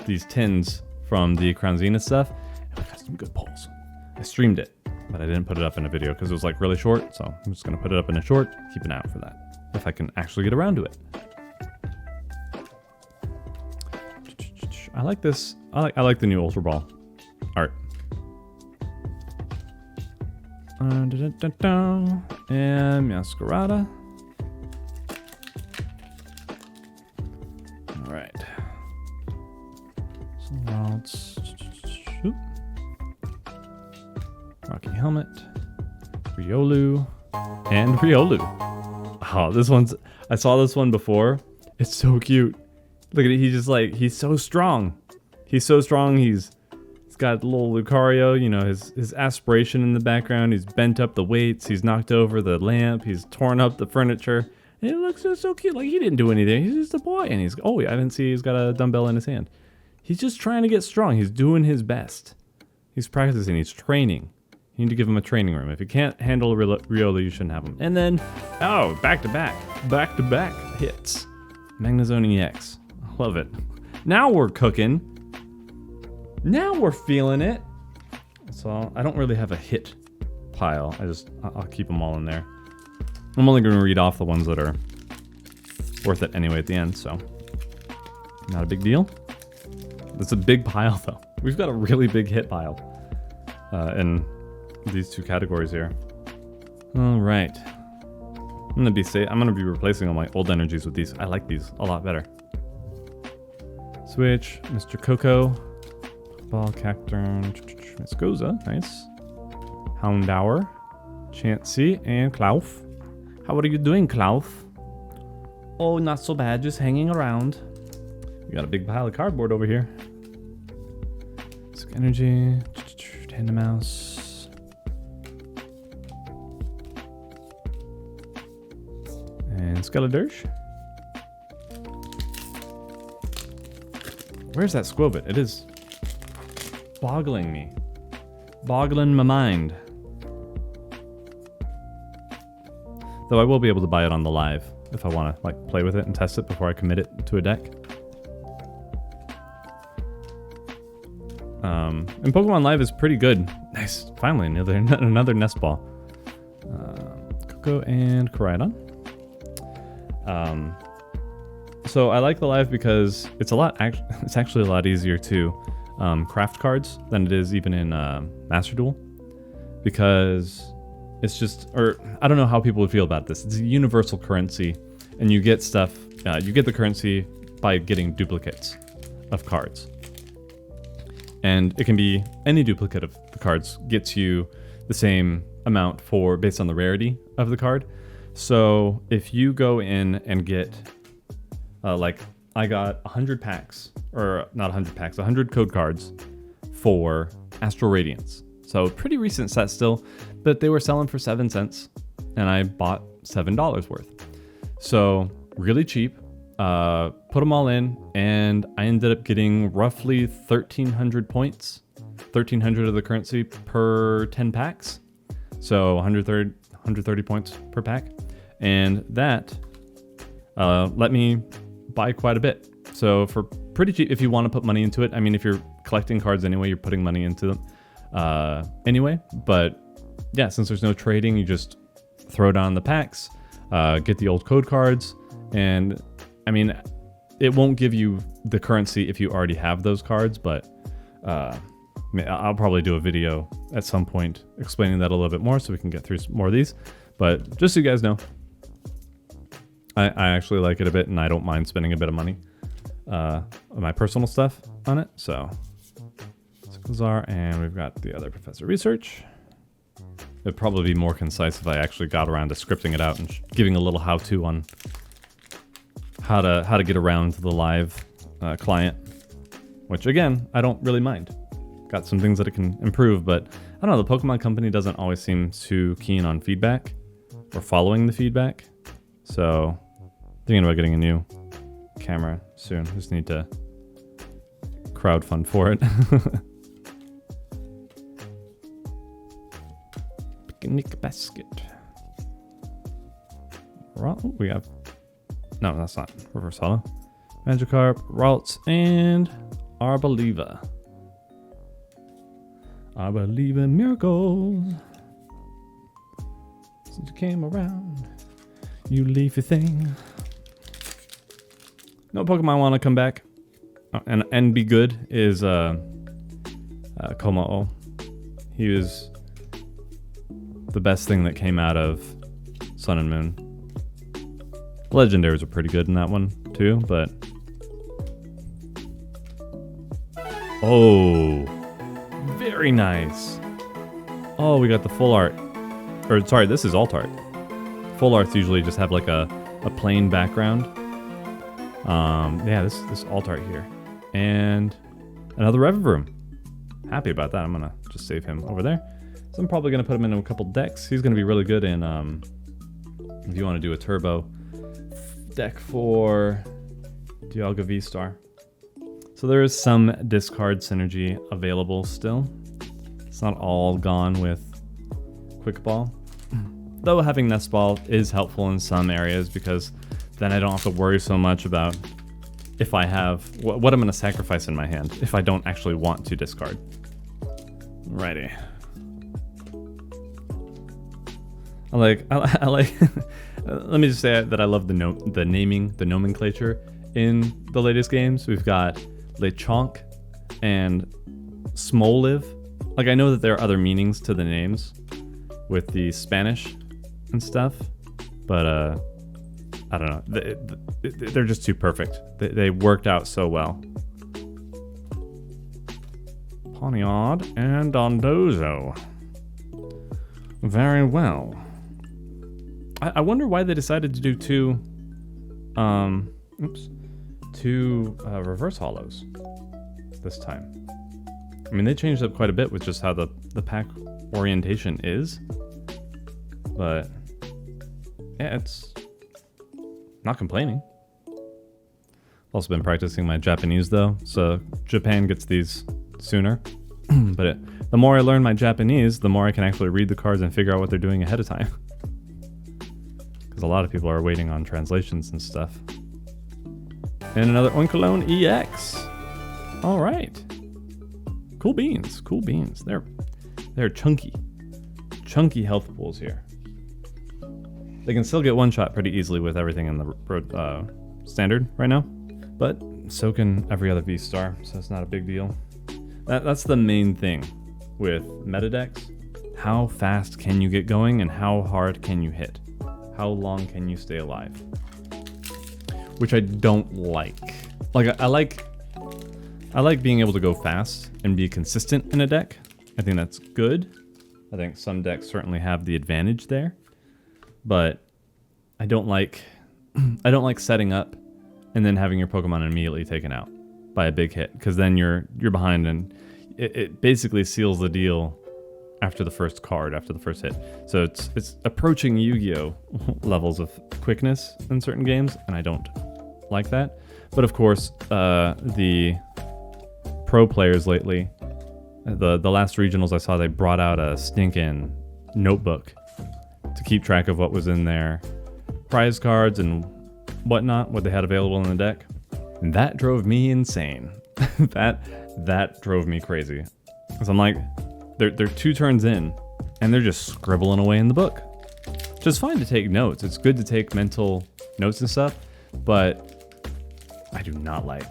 these tins from the Crown Zenith stuff. And I got some good pulls. I streamed it, but I didn't put it up in a video because it was like really short. So I'm just going to put it up in a short. Keep an eye out for that. If I can actually get around to it. I like this. I like the new Ultra Ball art. And Masquerada. Alright. So let's... Rocky Helmet. Riolu. And Riolu. Oh, this one's... I saw this one before. It's so cute. Look at it. He's just like... He's so strong. He's so strong. He's got a little Lucario, his aspiration in the background. He's bent up the weights. He's knocked over the lamp. He's torn up the furniture. And it looks so cute. Like he didn't do anything. He's just a boy. And I didn't see he's got a dumbbell in his hand. He's just trying to get strong. He's doing his best. He's practicing. He's training. You need to give him a training room. If you can't handle Riolu, you shouldn't have him. And then, back-to-back hits. Magnezone EX. I love it. Now we're cooking. Now we're feeling it. So I don't really have a hit pile. I'll keep them all in there. I'm only going to read off the ones that are worth it anyway at the end, so not a big deal. It's a big pile though. We've got a really big hit pile in these two categories here. All right. I'm going to be replacing all my old energies with these. I like these a lot better. Switch, Mr. Coco. Ball, Cacturn, Muscosa, nice. Houndour, Chansey, and Klawf. How are you doing, Klawf? Oh, not so bad, just hanging around. We got a big pile of cardboard over here. Energy, Tandem Mouse. And Skeledirge. Where's that Squobit? It is boggling me. Boggling my mind. Though I will be able to buy it on the live if I want to like play with it and test it before I commit it to a deck. And Pokemon Live is pretty good. Nice. Finally, another nest ball. Coco and Koraidon. So I like the live because it's it's actually a lot easier to craft cards than it is even in Master Duel, because it's just, or I don't know how people would feel about this. It's a universal currency, and you get stuff. You get the currency by getting duplicates of cards. And it can be any duplicate of the cards gets you the same amount based on the rarity of the card. So if you go in and get, like I got 100 packs, or not 100 packs, 100 code cards for Astral Radiance. So pretty recent set still, but they were selling for 7 cents and I bought $7 worth. So really cheap. Put them all in, and I ended up getting roughly 1,300 points, 1,300 of the currency per 10 packs, so 130 points per pack, and that let me buy quite a bit. So for pretty cheap, if you want to put money into it. I mean, if you're collecting cards anyway, you're putting money into them anyway. But yeah, since there's no trading, you just throw down the packs, get the old code cards, and I mean, it won't give you the currency if you already have those cards, but I'll probably do a video at some point explaining that a little bit more so we can get through more of these. But just so you guys know, I actually like it a bit, and I don't mind spending a bit of money on my personal stuff on it. So, Sicklezar, and we've got the other Professor Research. It'd probably be more concise if I actually got around to scripting it out and giving a little how-to on how to get around to the live client, which again, I don't really mind. Got some things that it can improve, but I don't know, the Pokemon Company doesn't always seem too keen on feedback or following the feedback. So thinking about getting a new camera soon. Just need to crowdfund for it. Picnic basket. We have, no, that's not reverse hollow. Magikarp, Ralts, and Arboliva. I believe in miracles. Since you came around, you leafy thing. No Pokemon want to come back and be good is Komao. He was the best thing that came out of Sun and Moon. Legendaries are pretty good in that one too, but oh, very nice. Oh, we got the full art. Or sorry, this is alt art. Full arts usually just have like a plain background. Yeah, this alt art here. And another Revavroom. Happy about that. I'm gonna just save him over there. So I'm probably gonna put him in a couple decks. He's gonna be really good in if you want to do a turbo deck for Dialga V-Star. So there is some discard synergy available still. It's not all gone with Quick Ball. Though having Nest Ball is helpful in some areas because then I don't have to worry so much about if I have what I'm going to sacrifice in my hand if I don't actually want to discard. Alrighty. I like let me just say that I love the nomenclature in the latest games. We've got Lechonk and Smoliv. Like, I know that there are other meanings to the names with the Spanish and stuff, but I don't know. They're just too perfect. They worked out so well. Pawniard and Dondozo. Very well. I wonder why they decided to do two reverse hollows this time. I mean, they changed up quite a bit with just how the pack orientation is. But yeah, it's not complaining. Also been practicing my Japanese though, so Japan gets these sooner. But the more I learn my Japanese, the more I can actually read the cards and figure out what they're doing ahead of time. Because a lot of people are waiting on translations and stuff. And another Oinkalone EX. All right. Cool beans. Cool beans. They're chunky. Chunky health pools here. They can still get one shot pretty easily with everything in the standard right now. But so can every other V-Star, so it's not a big deal. That's the main thing with meta decks. How fast can you get going and how hard can you hit? How long can you stay alive? Which I don't like. Like I like being able to go fast and be consistent in a deck. I think that's good. I think some decks certainly have the advantage there. But I don't like setting up and then having your Pokemon immediately taken out by a big hit, because then you're behind and it basically seals the deal after the first card, after the first hit. So it's approaching Yu-Gi-Oh levels of quickness in certain games, and I don't like that. But of course, the pro players lately, the last regionals I saw, they brought out a stinking notebook to keep track of what was in their prize cards and whatnot, what they had available in the deck. And that drove me insane. that drove me crazy. Because I'm like, they're 2 turns in, and they're just scribbling away in the book. Which is fine to take notes. It's good to take mental notes and stuff, but I do not like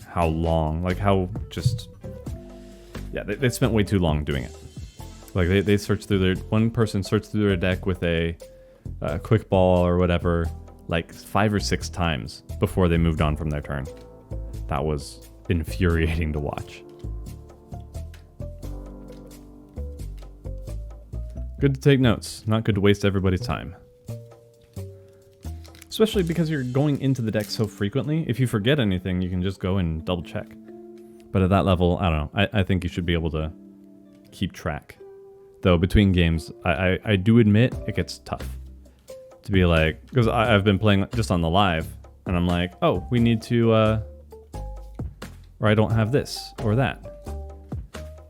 how long, like how just, yeah, they spent way too long doing it. Like they searched through one person searched through their deck with a quick ball or whatever, like 5 or 6 times before they moved on from their turn. That was infuriating to watch. Good to take notes, not good to waste everybody's time. Especially because you're going into the deck so frequently. If you forget anything, you can just go and double check. But at that level, I don't know. I think you should be able to keep track. Though between games, I do admit it gets tough. To be like, because I've been playing just on the live, and I'm like, oh, we need to, or I don't have this or that.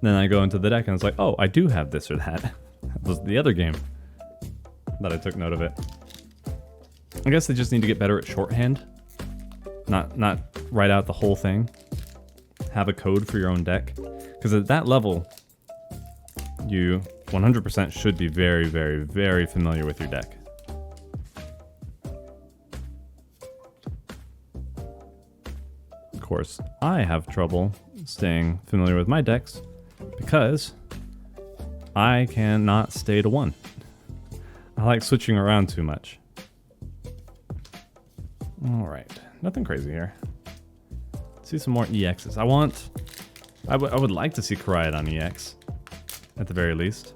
Then I go into the deck and it's like, oh, I do have this or that. That was the other game that I took note of it. I guess they just need to get better at shorthand. Not write out the whole thing. Have a code for your own deck. Because at that level, you 100% should be very, very, very familiar with your deck. Of course, I have trouble staying familiar with my decks because I cannot stay to one. I like switching around too much. Alright, nothing crazy here. Let's see some more EXs. I would like to see Koraidon EX, at the very least.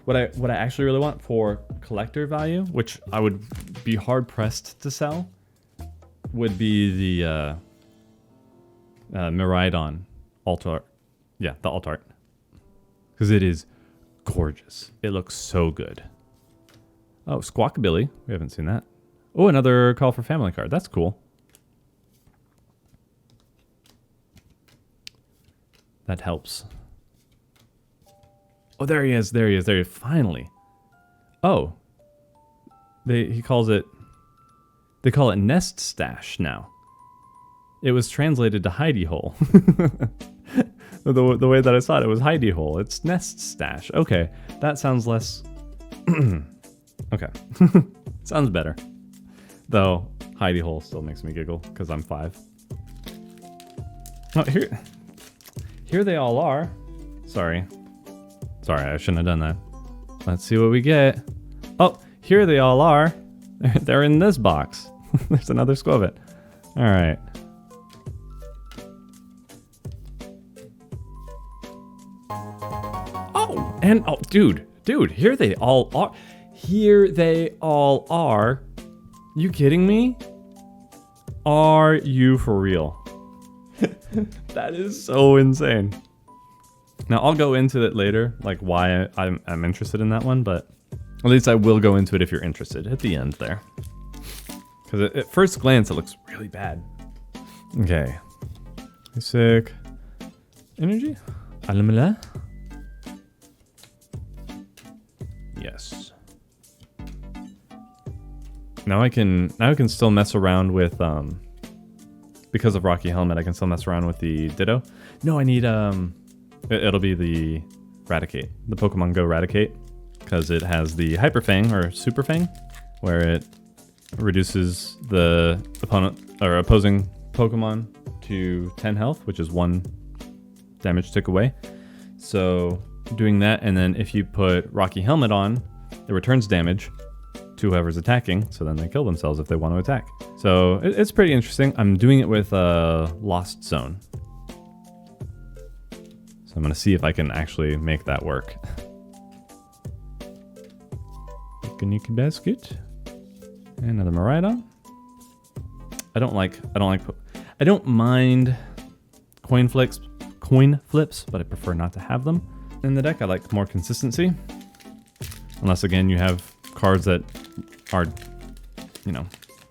What I actually really want for collector value, which I would be hard pressed to sell, would be the Miraidon alt art. Yeah, the alt art. Because it is gorgeous. It looks so good. Oh, Squawkabilly. We haven't seen that. Oh, another Call for Family card. That's cool. That helps. Oh, there he is. There he is. There he is. Finally. Oh. They call it Nest Stash now. It was translated to Hidey Hole. The way that I saw it, it was Hidey Hole. It's Nest Stash. Okay, that sounds less... okay. Sounds better. Though, Hidey Hole still makes me giggle, because I'm 5. Oh, here they all are. Sorry, I shouldn't have done that. Let's see what we get. Oh, here they all are. They're in this box. There's another Squovit. Alright. Oh, and oh, dude, here they all are. Here they all are. You kidding me? Are you for real? That is so insane. Now I'll go into it later, like why I'm interested in that one, but at least I will go into it if you're interested at the end there. Because at first glance it looks really bad. Okay. Basic energy. Alamala. Yes. Now I can still mess around with because of Rocky Helmet, I can still mess around with the Ditto. No, I need it'll be the Raticate, the Pokemon Go Raticate, because it has the Hyper Fang or Super Fang, where it reduces the opponent or opposing Pokemon to 10 health, which is 1 damage tick away. So doing that, and then if you put Rocky Helmet on, it returns damage to whoever's attacking, so then they kill themselves if they want to attack. So it's pretty interesting. I'm doing it with Lost Zone. So I'm going to see if I can actually make that work. Kaniki Basket. Another Miraidon. I don't mind coin flips, but I prefer not to have them in the deck. I like more consistency. Unless again you have cards that are,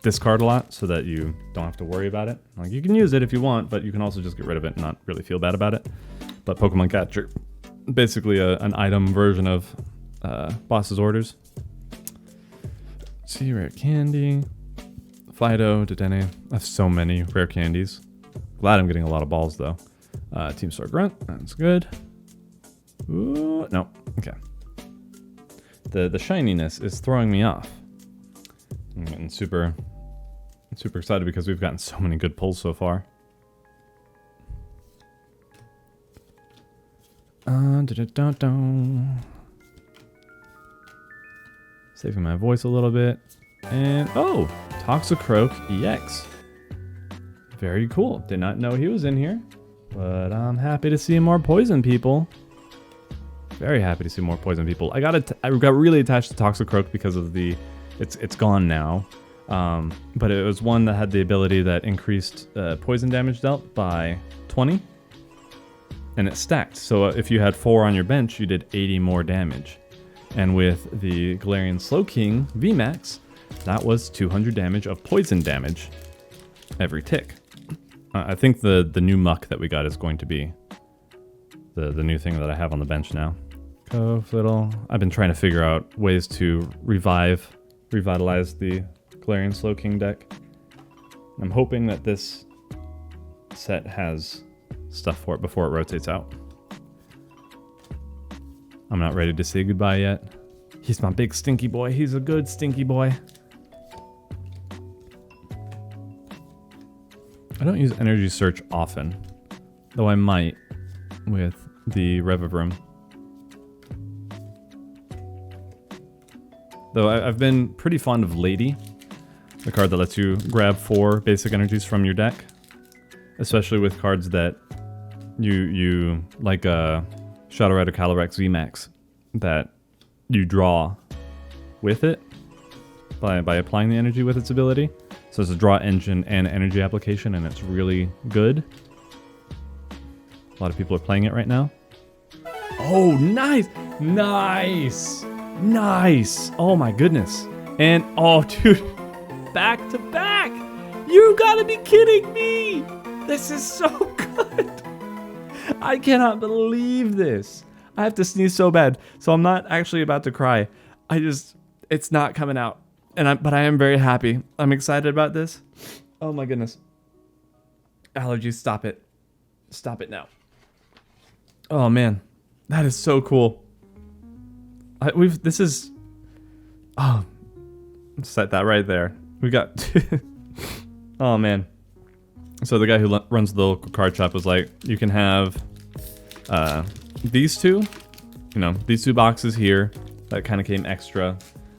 discard a lot so that you don't have to worry about it. Like you can use it if you want, but you can also just get rid of it and not really feel bad about it. But Pokemon Catcher, basically an item version of Boss's Orders. Let's see, rare candy. Fido, Dedenne. I have so many rare candies. Glad I'm getting a lot of balls though. Team Star Grunt, that's good. Ooh, no, okay. The shininess is throwing me off. I'm getting super excited because we've gotten so many good pulls so far. Saving my voice a little bit. And, oh, Toxicroak EX. Very cool. Did not know he was in here, but I'm happy to see more poison people. Very happy to see more poison people. I got really attached to Toxicroak because of it's gone now. But it was one that had the ability that increased poison damage dealt by 20. And it stacked. So if you had 4 on your bench, you did 80 more damage. And with the Galarian Slowking VMAX, that was 200 damage of poison damage every tick. I think the new muck that we got is going to be the new thing that I have on the bench now. Little. I've been trying to figure out ways to revitalize the Galarian Slowking deck. I'm hoping that this set has stuff for it before it rotates out. I'm not ready to say goodbye yet. He's my big stinky boy. He's a good stinky boy. I don't use Energy Search often, though I might with the Revavroom. Though I've been pretty fond of Lady, the card that lets you grab 4 basic energies from your deck, especially with cards that you like Shadow Rider Calyrex VMAX that you draw with it by applying the energy with its ability. So it's a draw engine and energy application, and it's really good. A lot of people are playing it right now. Oh, nice! Nice! Nice! Oh my goodness. And, oh dude, back to back! You gotta be kidding me! This is so good! I cannot believe this. I have to sneeze so bad, so I'm not actually about to cry. It's not coming out. But I am very happy. I'm excited about this. Oh my goodness. Allergies, stop it. Stop it now. Oh man, that is so cool. Set that right there. We got, oh man. So the guy who runs the local card shop was like, you can have these two, these 2 boxes here that kind of came extra,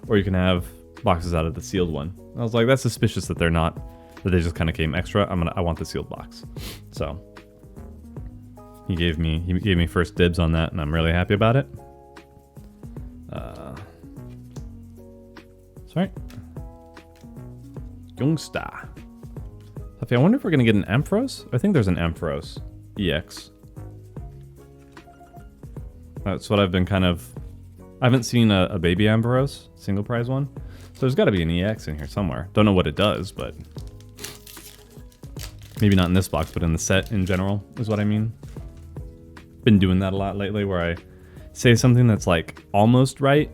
or you can have boxes out of the sealed one. I was like, that's suspicious that they just kind of came extra. I want the sealed box. So He gave me first dibs on that, and I'm really happy about it. Sorry. Youngstar. I wonder if we're gonna get an Ampharos. I think there's an Ampharos EX. That's what I've been kind of. I haven't seen a baby Ampharos single prize one, so there's got to be an EX in here somewhere. Don't know what it does, but maybe not in this box, but in the set in general is what I mean. Been doing that a lot lately, where I say something that's like almost right,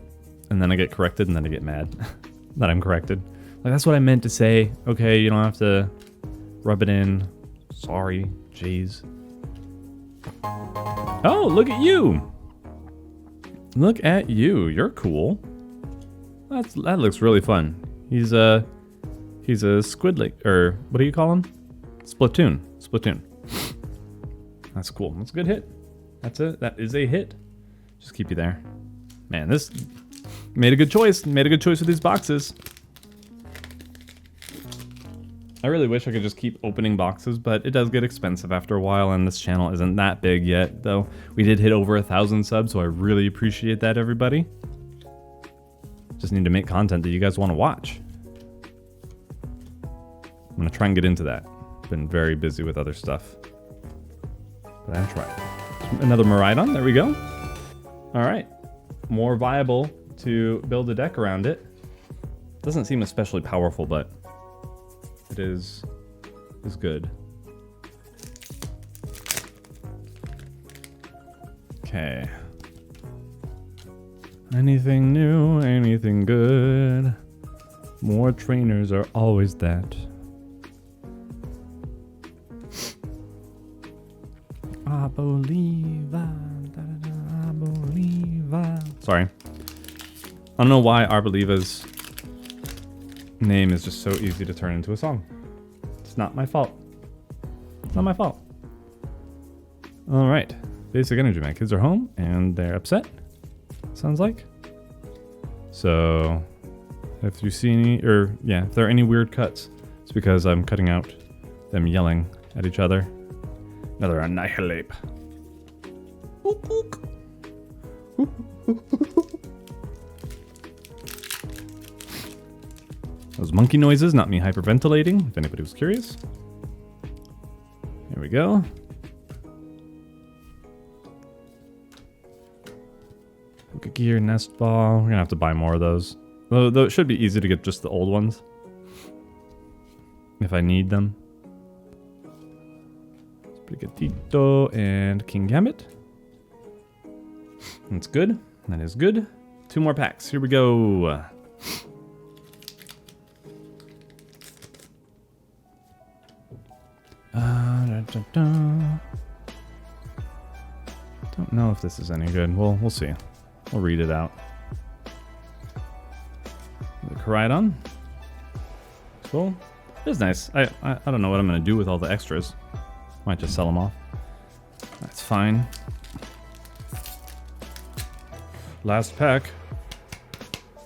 and then I get corrected, and then I get mad that I'm corrected. Like, that's what I meant to say. Okay, you don't have to rub it in. Sorry, jeez. Oh, look at you! Look at you. You're cool. That looks really fun. He's a squid lake, or what do you call him? Splatoon. That's cool. That's a good hit. That is a hit. Just keep you there. Man, this made a good choice. Made a good choice with these boxes. I really wish I could just keep opening boxes, but it does get expensive after a while, and this channel isn't that big yet, though we did hit over 1,000 subs, so I really appreciate that, everybody. Just need to make content that you guys want to watch. I'm gonna try and get into that. Been very busy with other stuff, but I'm trying. Another Miraidon, there we go. All right, more viable to build a deck around it. Doesn't seem especially powerful, but it is good. Okay. Anything new, anything good. More trainers are always that. I believe I believe I. Sorry. I don't know why I Believa's name is just so easy to turn into a song. It's not my fault. It's not my fault. All right. Basic energy. My kids are home and they're upset. Sounds like. So if you see any, or yeah, if there are any weird cuts, it's because I'm cutting out them yelling at each other. Another Annihilate. Those monkey noises, not me hyperventilating, if anybody was curious. Here we go. Poke Gear, Nest Ball. We're gonna have to buy more of those. Though it should be easy to get just the old ones. If I need them. Sprigatito and King Gambit. That's good. That is good. 2 more packs. Here we go. Don't know if this is any good. Well, we'll see. We'll read it out. The Koraidon. Cool. It's nice. I don't know what I'm gonna do with all the extras. Might just sell them off. That's fine. Last pack.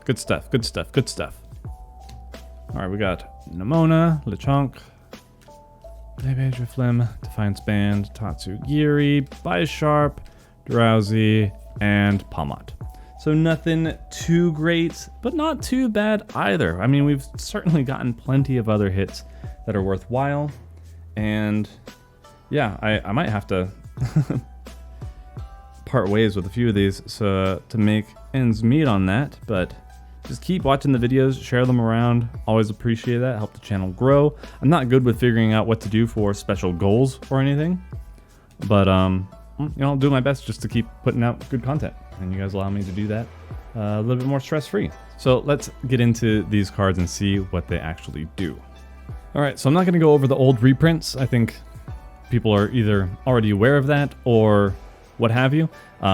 Good stuff. Good stuff. Good stuff. All right, we got Nemona, Lechonk, Baby Flim, Defiance Band, Tatsugiri, Bisharp, Drowsy, and Palmot. So nothing too great, but not too bad either. I mean, we've certainly gotten plenty of other hits that are worthwhile. And yeah, I might have to part ways with a few of these so to make ends meet on that, but just keep watching the videos, share them around. Always appreciate that, help the channel grow. I'm not good with figuring out what to do for special goals or anything, but you know, I'll do my best just to keep putting out good content, and you guys allow me to do that a little bit more stress-free. So let's get into these cards and see what they actually do. All right, so I'm not gonna go over the old reprints. I think people are either already aware of that or what have you. So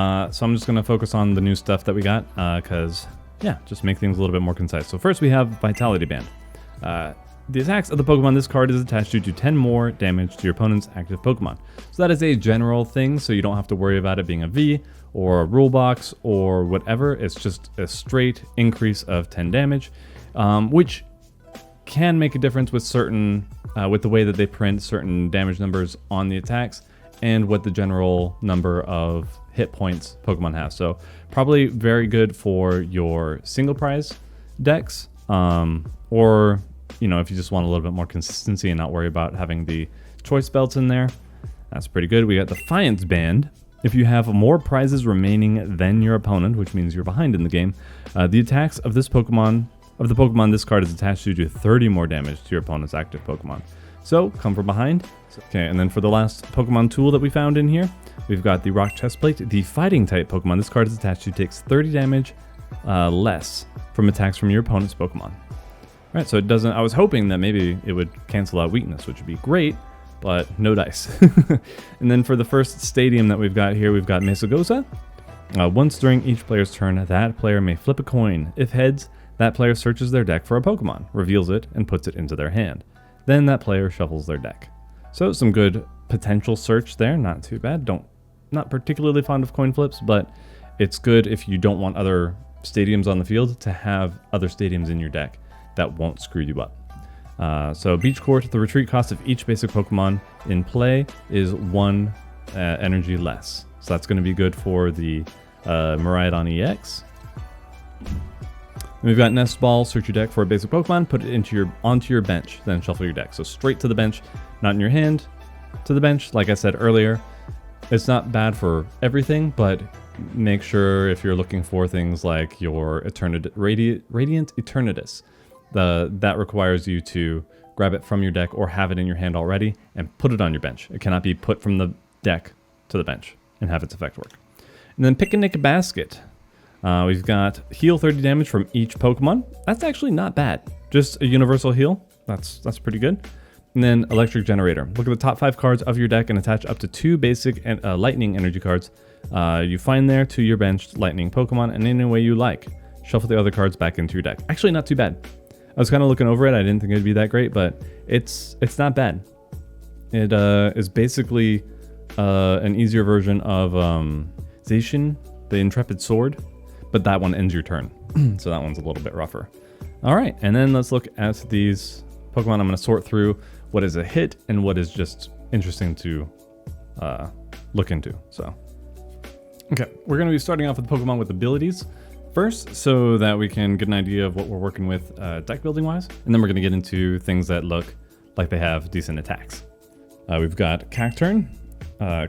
I'm just gonna focus on the new stuff that we got, because yeah, just make things a little bit more concise. So first we have Vitality Band. The attacks of the Pokemon this card is attached to do 10 more damage to your opponent's active Pokemon. So that is a general thing, so you don't have to worry about it being a V or a rule box or whatever. It's just a straight increase of 10 damage, which can make a difference with certain, with the way that they print certain damage numbers on the attacks. and what the general number of hit points Pokemon have. So probably very good for your single prize decks, or if you just want a little bit more consistency and not worry about having the choice belts in there. That's pretty good. We got Defiance Band. If you have more prizes remaining than your opponent, which means you're behind in the game, the attacks of the Pokemon this card is attached to do 30 more damage to your opponent's active Pokemon. So come from behind. Okay, and then for the last Pokemon tool that we found in here, we've got the Rock Chestplate. The Fighting type Pokemon this card is attached to takes 30 damage less from attacks from your opponent's Pokemon. Right, so it doesn't. I was hoping that maybe it would cancel out weakness, which would be great, but no dice. And then for the first stadium that we've got here, we've got Mesagoza. Once during each player's turn, that player may flip a coin. If heads, that player searches their deck for a Pokemon, reveals it, and puts it into their hand. Then that player shuffles their deck. So some good potential search there, not too bad. Not particularly fond of coin flips, but it's good if you don't want other stadiums on the field to have other stadiums in your deck that won't screw you up. So Beach Court, the retreat cost of each basic Pokemon in play is 1 energy less. So that's going to be good for the Miraidon EX. And we've got Nest Ball, search your deck for a basic Pokemon, put it onto your bench, then shuffle your deck. So straight to the bench, not in your hand, to the bench. Like I said earlier, it's not bad for everything, but make sure if you're looking for things like your Radiant Eternatus, that requires you to grab it from your deck or have it in your hand already and put it on your bench. It cannot be put from the deck to the bench and have its effect work. And then Picnic Basket. We've got heal 30 damage from each Pokemon. That's actually not bad. Just a universal heal. That's pretty good. And then Electric Generator. Look at the top 5 cards of your deck and attach up to 2 basic and lightning energy cards you find there to your benched lightning Pokemon in any way you like. Shuffle the other cards back into your deck. Actually, not too bad. I was kind of looking over it. I didn't think it'd be that great, but it's not bad. It is basically an easier version of Zacian, the Intrepid Sword, but that one ends your turn. So that one's a little bit rougher. All right, and then let's look at these Pokemon. I'm going to sort through what is a hit and what is just interesting to look into. So, okay, we're going to be starting off with Pokemon with abilities first, so that we can get an idea of what we're working with deck building wise, and then we're going to get into things that look like they have decent attacks. We've got Cacturn.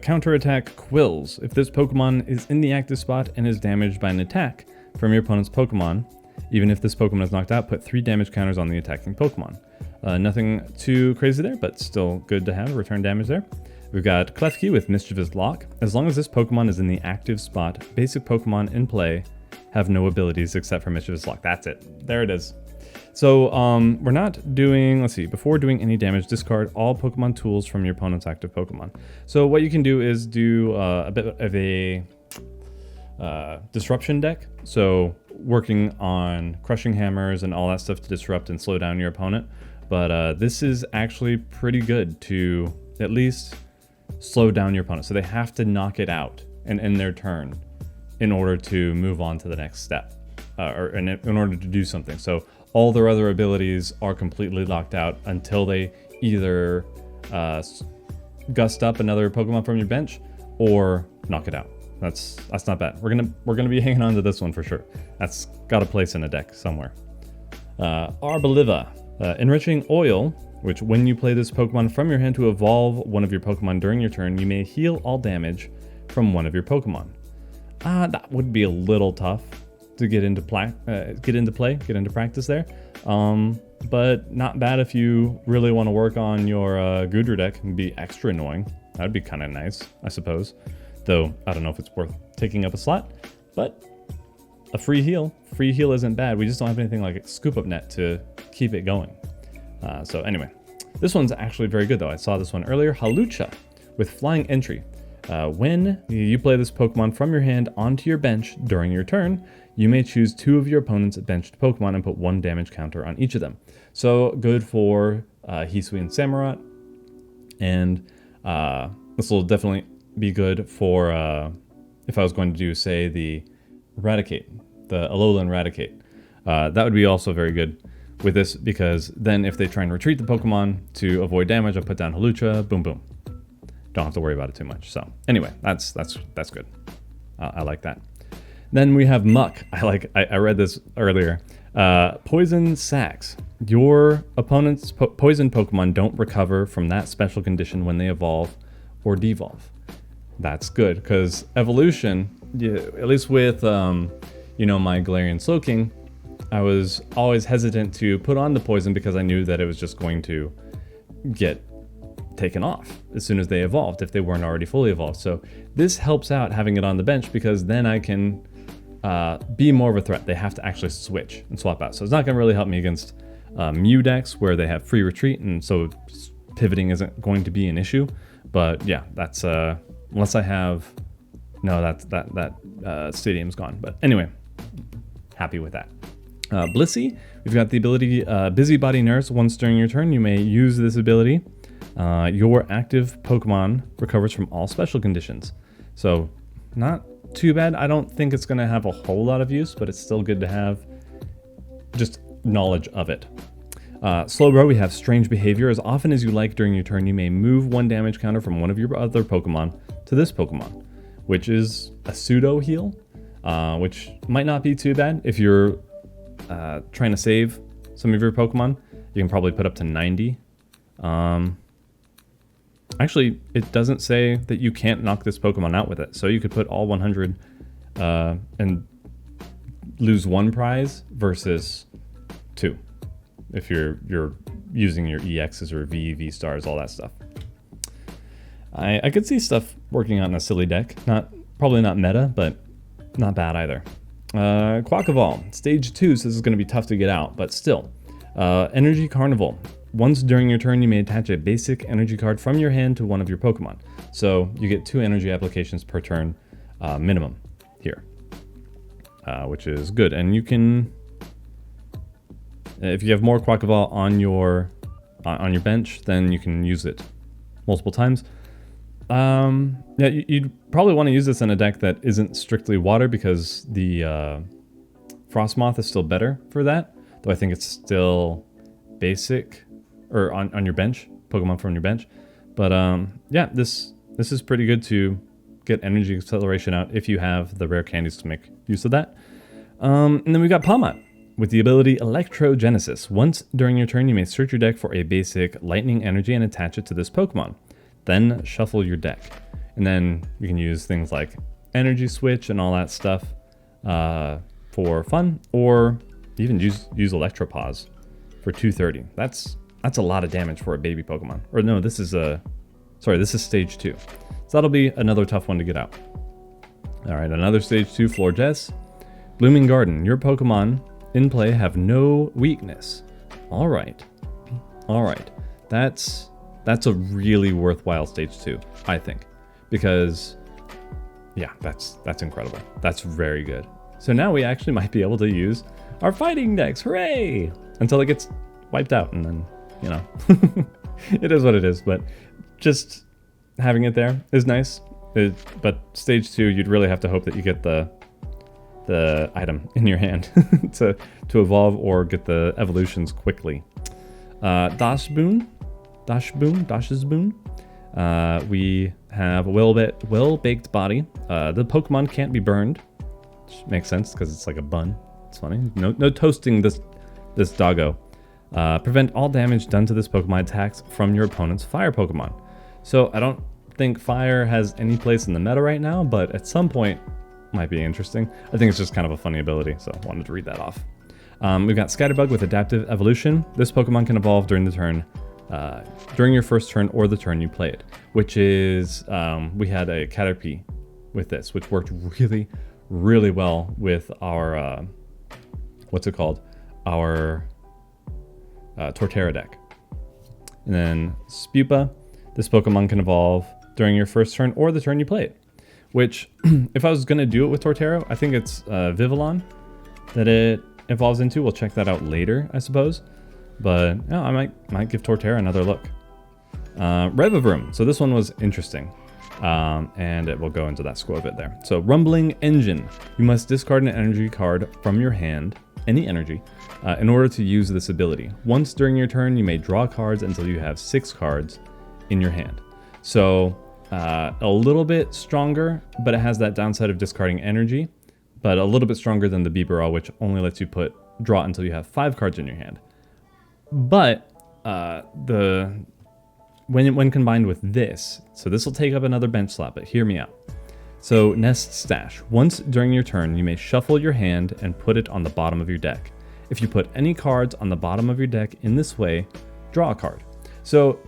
Counter attack Quills. If this Pokemon is in the active spot and is damaged by an attack from your opponent's Pokemon, even if this Pokemon is knocked out, put 3 damage counters on the attacking Pokemon. Nothing too crazy there, but still good to have return damage there. We've got Klefki with Mischievous Lock. As long as this Pokemon is in the active spot, basic Pokemon in play have no abilities except for Mischievous Lock. That's it. There it is. So we're not doing, let's see, before doing any damage, discard all Pokemon tools from your opponent's active Pokemon. So what you can do is do a bit of a disruption deck. So working on crushing hammers and all that stuff to disrupt and slow down your opponent. But this is actually pretty good to at least slow down your opponent. So they have to knock it out and end their turn in order to move on to the next step, or in order to do something. So all their other abilities are completely locked out until they either gust up another Pokemon from your bench or knock it out. That's not bad. We're gonna be hanging on to this one for sure. That's got a place in a deck somewhere. Arboliva, enriching oil, which when you play this Pokemon from your hand to evolve one of your Pokemon during your turn, you may heal all damage from one of your Pokemon. That would be a little tough to get into practice there. But not bad if you really want to work on your Goodra deck and be extra annoying. That'd be kind of nice, I suppose. Though, I don't know if it's worth taking up a slot, but a free heal isn't bad. We just don't have anything like a Scoop Up Net to keep it going. So anyway, this one's actually very good though. I saw this one earlier. Halucha with Flying Entry. When you play this Pokemon from your hand onto your bench during your turn, you may choose 2 of your opponent's benched Pokemon and put 1 damage counter on each of them. So good for Hisui and Samurott, and this will definitely be good for if I was going to do, say, the Raticate, the Alolan Raticate. That would be also very good with this, because then if they try and retreat the Pokemon to avoid damage, I'll put down Halucha, boom boom. don't have to worry about it too much. So anyway, that's good. I like that. Then we have Muck. I read this earlier. Poison Sacs. Your opponent's poison Pokemon don't recover from that special condition when they evolve or devolve. That's good, because evolution, at least with my Galarian Slowking, I was always hesitant to put on the poison because I knew that it was just going to get taken off as soon as they evolved if they weren't already fully evolved. So this helps out having it on the bench, because then I can be more of a threat. They have to actually switch and swap out. So it's not going to really help me against Mew decks where they have free retreat, and so pivoting isn't going to be an issue. But yeah, that's unless I have that stadium's gone. But anyway, happy with that. Blissey, we've got the ability Busybody Nurse. Once during your turn, you may use this ability. Your active Pokemon recovers from all special conditions. So not too bad. I don't think it's going to have a whole lot of use, but it's still good to have just knowledge of it. Slowbro, we have Strange Behavior. As often as you like during your turn, you may move one damage counter from one of your other Pokemon to this Pokemon, which is a pseudo heal, which might not be too bad. If you're trying to save some of your Pokemon, you can probably put up to 90. Actually, it doesn't say that you can't knock this Pokemon out with it. So you could put all 100 and lose one prize versus 2. If you're using your EXs or V stars, all that stuff. I could see stuff working on a silly deck. Probably not meta, but not bad either. Quackavall, stage 2, so this is going to be tough to get out, but still. Energy Carnival. Once during your turn, you may attach a basic energy card from your hand to one of your Pokemon. So you get 2 energy applications per turn minimum here, which is good. And you can, if you have more Quackavall on your bench, then you can use it multiple times. Yeah, you'd probably want to use this in a deck that isn't strictly water, because the Frostmoth is still better for that. Though I think it's still basic, or on your bench, Pokemon from your bench. But yeah, this is pretty good to get energy acceleration out if you have the rare candies to make use of that. And then we've got Palmot with the ability Electrogenesis. Once during your turn, you may search your deck for a basic lightning energy and attach it to this Pokemon. Then shuffle your deck. And then you can use things like Energy Switch and all that stuff for fun, or even use Electropause for 230. That's a lot of damage for a baby Pokemon. Or no, this is stage 2. So that'll be another tough one to get out. All right, another stage 2 Florges. Blooming Garden. Your Pokemon in play have no weakness. All right. That's a really worthwhile stage 2, I think, because yeah, that's incredible. That's very good. So now we actually might be able to use our fighting decks. Hooray! Until it gets wiped out, and then, it is what it is. But just having it there is nice. But stage 2, you'd really have to hope that you get the item in your hand to evolve or get the evolutions quickly. Dash's Boon. We have a well-baked body. The Pokemon can't be burned, which makes sense because it's like a bun. It's funny. No toasting this doggo. Prevent all damage done to this Pokemon attacks from your opponent's fire Pokemon. So I don't think fire has any place in the meta right now, but at some point might be interesting. I think it's just kind of a funny ability, so I wanted to read that off. We've got Scatterbug with Adaptive Evolution. This Pokemon can evolve during the turn, during your first turn or the turn you play it, which is, we had a Caterpie with this, which worked really, really well with our, what's it called? Our Torterra deck. And then Spupa, this Pokemon can evolve during your first turn or the turn you play it, which if I was going to do it with Torterra, I think it's Vivillon that it evolves into. We'll check that out later, I suppose. But yeah, I might give Torterra another look. Revavroom. So this one was interesting. And it will go into that score a bit there. So Rumbling Engine. You must discard an energy card from your hand, any energy, in order to use this ability. Once during your turn, you may draw cards until you have 6 cards in your hand. So a little bit stronger, but it has that downside of discarding energy, but a little bit stronger than the Bibarel, which only lets you draw until you have 5 cards in your hand. But when combined with this, so this will take up another bench slot, but hear me out. So Nest Stash. Once during your turn, you may shuffle your hand and put it on the bottom of your deck. If you put any cards on the bottom of your deck in this way, draw a card. So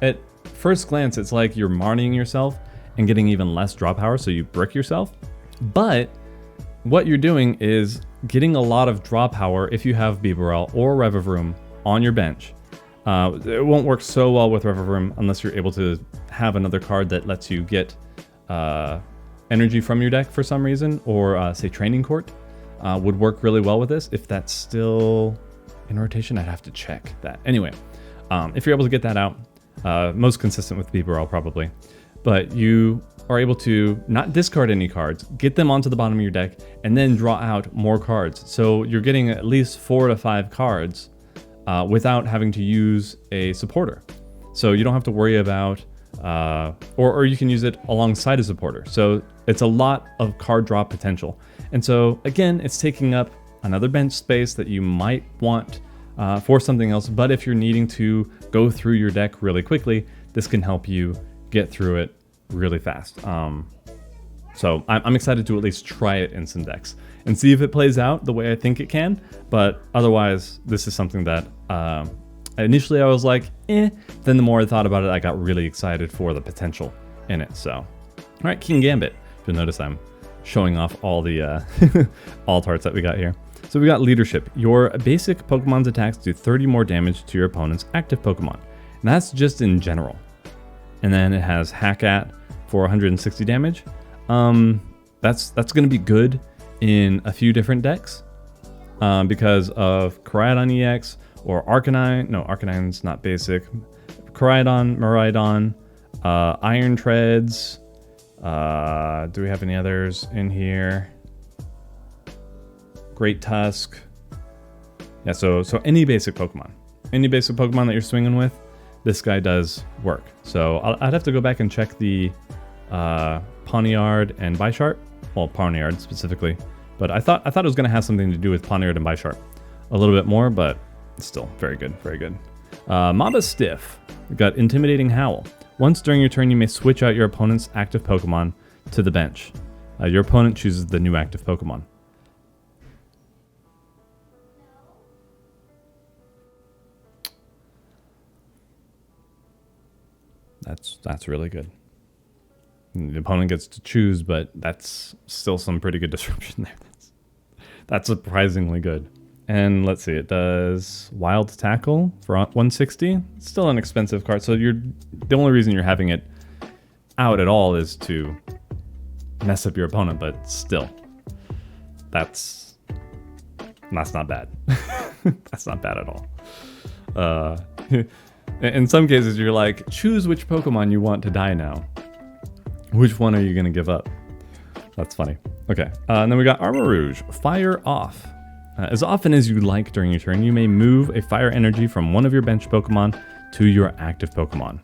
at first glance, it's like you're marning yourself and getting even less draw power, so you brick yourself. But what you're doing is getting a lot of draw power if you have Bibarel or Revavroom on your bench. It won't work so well with Revavroom unless you're able to have another card that lets you get energy from your deck for some reason, or say Training Court would work really well with this. If that's still in rotation, I'd have to check that. Anyway, if you're able to get that out, most consistent with Bibarel probably, but you are able to not discard any cards, get them onto the bottom of your deck, and then draw out more cards. So you're getting at least 4 to 5 cards without having to use a supporter. So you don't have to worry about, or you can use it alongside a supporter. So it's a lot of card draw potential. And so again, it's taking up another bench space that you might want for something else. But if you're needing to go through your deck really quickly, this can help you get through it really fast. So I'm excited to at least try it in some decks and see if it plays out the way I think it can. But otherwise, this is something that initially I was like, eh. Then the more I thought about it, I got really excited for the potential in it. So, all right, King Gambit. You'll notice I'm showing off all the alt arts that we got here. So we got Leadership. Your basic Pokemon's attacks do 30 more damage to your opponent's active Pokemon. And that's just in general. And then it has Hack At for 160 damage. That's going to be good in a few different decks because of Koraidon EX or Arcanine. No, Arcanine's not basic. Koraidon, Miraidon, Iron Treads. Do we have any others in here? Great Tusk. Yeah, so any basic Pokemon. Any basic Pokemon that you're swinging with, this guy does work. So I'd have to go back and check the Pawniard and Bisharp. Well, Pawniard specifically. But I thought it was going to have something to do with Pawniard and Bisharp a little bit more, but still very good, very good. Mamba Stiff. We've got Intimidating Howl. Once during your turn, you may switch out your opponent's active Pokemon to the bench. Your opponent chooses the new active Pokemon. That's really good. The opponent gets to choose, but that's still some pretty good disruption there. That's surprisingly good. And let's see, it does Wild Tackle for 160. It's still an expensive card, so the only reason you're having it out at all is to mess up your opponent, but still, that's not bad. That's not bad at all. In some cases, you're like, choose which Pokemon you want to die now. Which one are you going to give up? That's funny. Okay, and then we got Armor Rouge. Fire Off. As often as you like during your turn, you may move a fire energy from one of your bench Pokemon to your active Pokemon.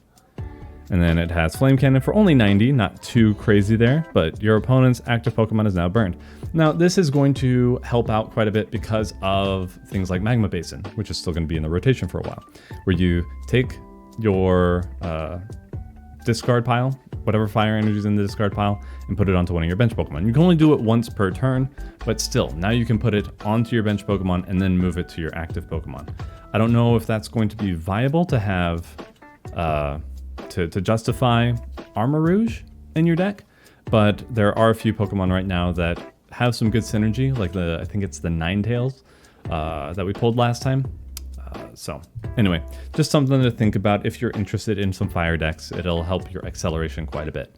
And then it has Flame Cannon for only 90, not too crazy there, but your opponent's active Pokemon is now burned. Now, this is going to help out quite a bit because of things like Magma Basin, which is still going to be in the rotation for a while, where you take your discard pile, whatever fire energy is in the discard pile, and put it onto one of your bench Pokemon. You can only do it once per turn, but still, now you can put it onto your bench Pokemon and then move it to your active Pokemon. I don't know if that's going to be viable to have, to justify Armor Rouge in your deck, but there are a few Pokemon right now that have some good synergy, like I think it's the Ninetales that we pulled last time. So anyway, just something to think about if you're interested in some fire decks. It'll help your acceleration quite a bit.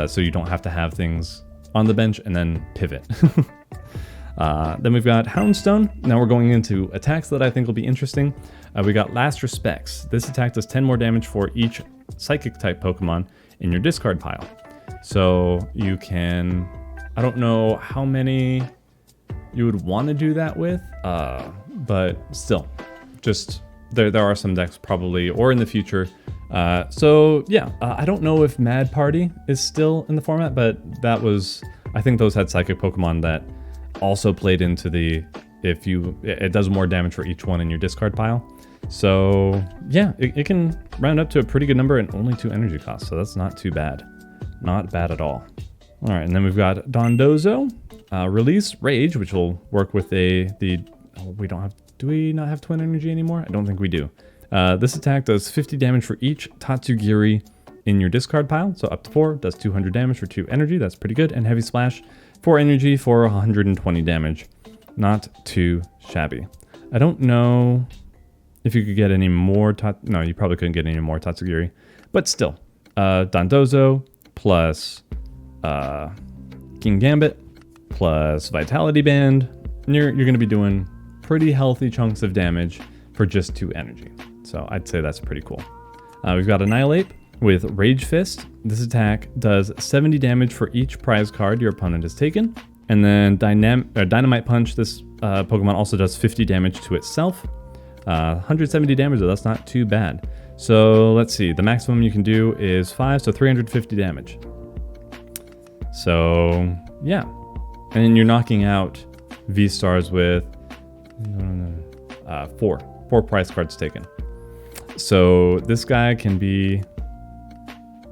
So you don't have to have things on the bench and then pivot. Then we've got Houndstone. Now we're going into attacks that I think will be interesting. We got Last Respects. This attack does 10 more damage for each Psychic type Pokemon in your discard pile. So you can, I don't know how many you would want to do that with, but still, just there are some decks probably, or in the future, So yeah, I don't know if Mad Party is still in the format, but that was, I think those had psychic Pokemon that also played into the, it does more damage for each one in your discard pile. So yeah, it can round up to a pretty good number and only 2 energy costs, so that's not too bad. Not bad at all. All right, and then we've got Dondozo, release Rage, which will work with we don't have, do we not have twin energy anymore? I don't think we do. This attack does 50 damage for each Tatsugiri in your discard pile, so up to 4, does 200 damage for 2 energy, that's pretty good, and Heavy Splash, 4 energy for 120 damage. Not too shabby. I don't know if you could get any more, no, you probably couldn't get any more Tatsugiri, but still, Dondozo plus King Gambit plus Vitality Band, and you're going to be doing pretty healthy chunks of damage for just 2 energy. So I'd say that's pretty cool. We've got Annihilate with Rage Fist. This attack does 70 damage for each prize card your opponent has taken. And then Dynamite Punch, this Pokemon also does 50 damage to itself. 170 damage, though, that's not too bad. So let's see, the maximum you can do is 5, so 350 damage. So yeah, and then you're knocking out V-Stars with 4 prize cards taken. So this guy can be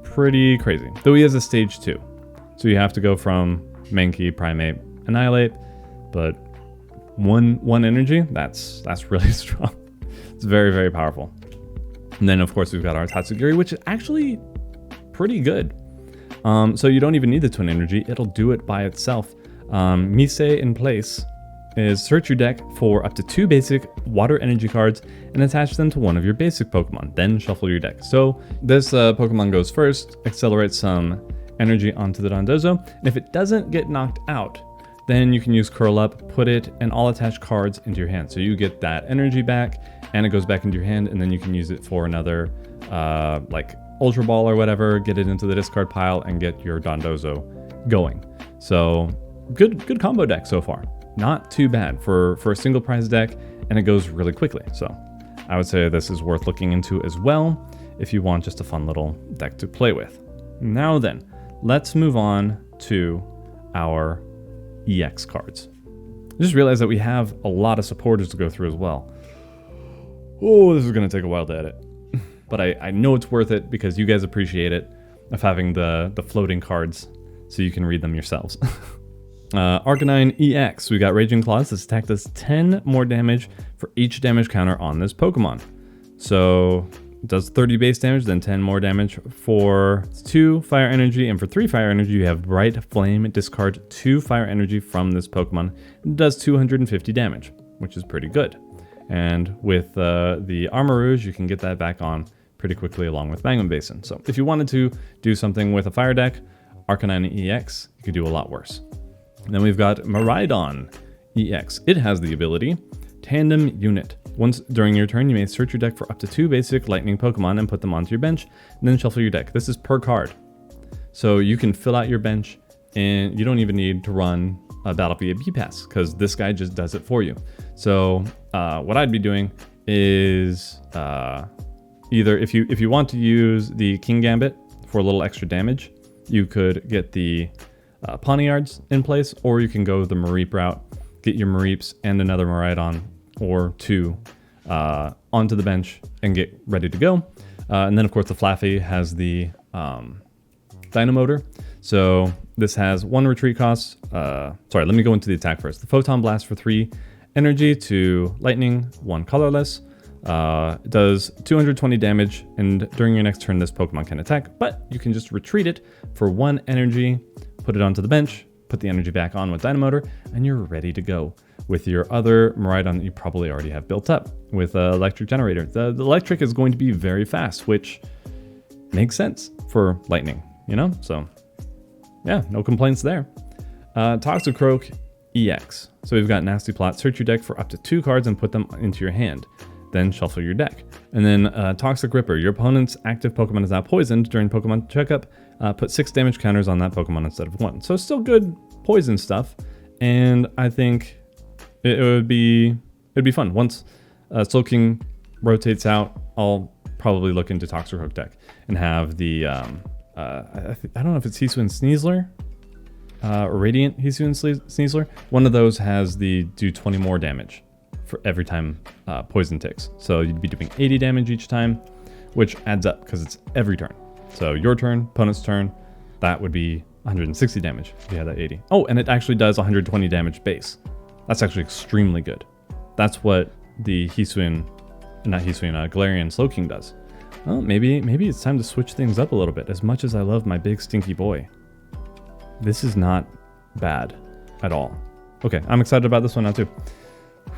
pretty crazy, though he has a stage 2. So you have to go from Mankey, Primate, Annihilate, but one energy, that's really strong. It's very, very powerful. And then of course we've got our Tatsugiri, which is actually pretty good. So you don't even need the twin energy, it'll do it by itself. Mise in place is search your deck for up to 2 basic water energy cards and attach them to one of your basic Pokemon, then shuffle your deck. So this Pokemon goes first, accelerates some energy onto the Dondozo, and if it doesn't get knocked out, then you can use Curl Up, put it and all attached cards into your hand. So you get that energy back and it goes back into your hand, and then you can use it for another like Ultra Ball or whatever, get it into the discard pile and get your Dondozo going. So good combo deck so far. Not too bad for a single prize deck, and it goes really quickly. So I would say this is worth looking into as well if you want just a fun little deck to play with. Now then, let's move on to our EX cards. I just realized that we have a lot of supporters to go through as well. Oh, this is going to take a while to edit. But I know it's worth it because you guys appreciate it, of having the floating cards so you can read them yourselves. Arcanine EX, we got Raging Claws. This attack does 10 more damage for each damage counter on this Pokemon. So it does 30 base damage, then 10 more damage for 2 fire energy, and for 3 fire energy you have Bright Flame. Discard 2 fire energy from this Pokemon. It does 250 damage, which is pretty good. And with the Armarouge, you can get that back on pretty quickly along with Magma Basin. So if you wanted to do something with a fire deck, Arcanine EX, you could do a lot worse. And then we've got Miraidon EX. It has the ability Tandem Unit. Once during your turn, you may search your deck for up to 2 basic lightning Pokemon and put them onto your bench, and then shuffle your deck. This is per card. So you can fill out your bench, and you don't even need to run a Battle PvP pass, because this guy just does it for you. So what I'd be doing is either if you want to use the King Gambit for a little extra damage, you could get the Pawniards in place, or you can go the Mareep route, get your Mareeps and another Miraidon or 2 onto the bench and get ready to go. And then of course the Flaffy has the Dynamotor. So this has 1 retreat cost. Sorry, let me go into the attack first. The Photon Blast for 3 energy to Lightning, 1 colorless. It does 220 damage, and during your next turn this Pokemon can attack, but you can just retreat it for 1 energy, put it onto the bench, put the energy back on with Dynamotor, and you're ready to go with your other Miraidon that you probably already have built up with Electric Generator. The Electric is going to be very fast, which makes sense for Lightning, you know? So yeah, no complaints there. Toxicroak EX. So we've got Nasty Plot. Search your deck for up to 2 cards and put them into your hand. Then shuffle your deck. And then Toxic Ripper. Your opponent's active Pokemon is now poisoned during Pokemon checkup. Put 6 damage counters on that Pokemon instead of 1. So still good poison stuff. And I think it'd be fun. Once Soul King rotates out, I'll probably look into Toxic Hook deck and have the I don't know if it's Hisuian Sneasler or Radiant Hisuian Sneasler. One of those has the do 20 more damage for every time poison ticks. So you'd be doing 80 damage each time, which adds up because it's every turn. So your turn, opponent's turn, that would be 160 damage if you had that 80. Oh, and it actually does 120 damage base. That's actually extremely good. That's what the Galarian Slowking does. Well, maybe it's time to switch things up a little bit. As much as I love my big stinky boy, this is not bad at all. Okay, I'm excited about this one now too.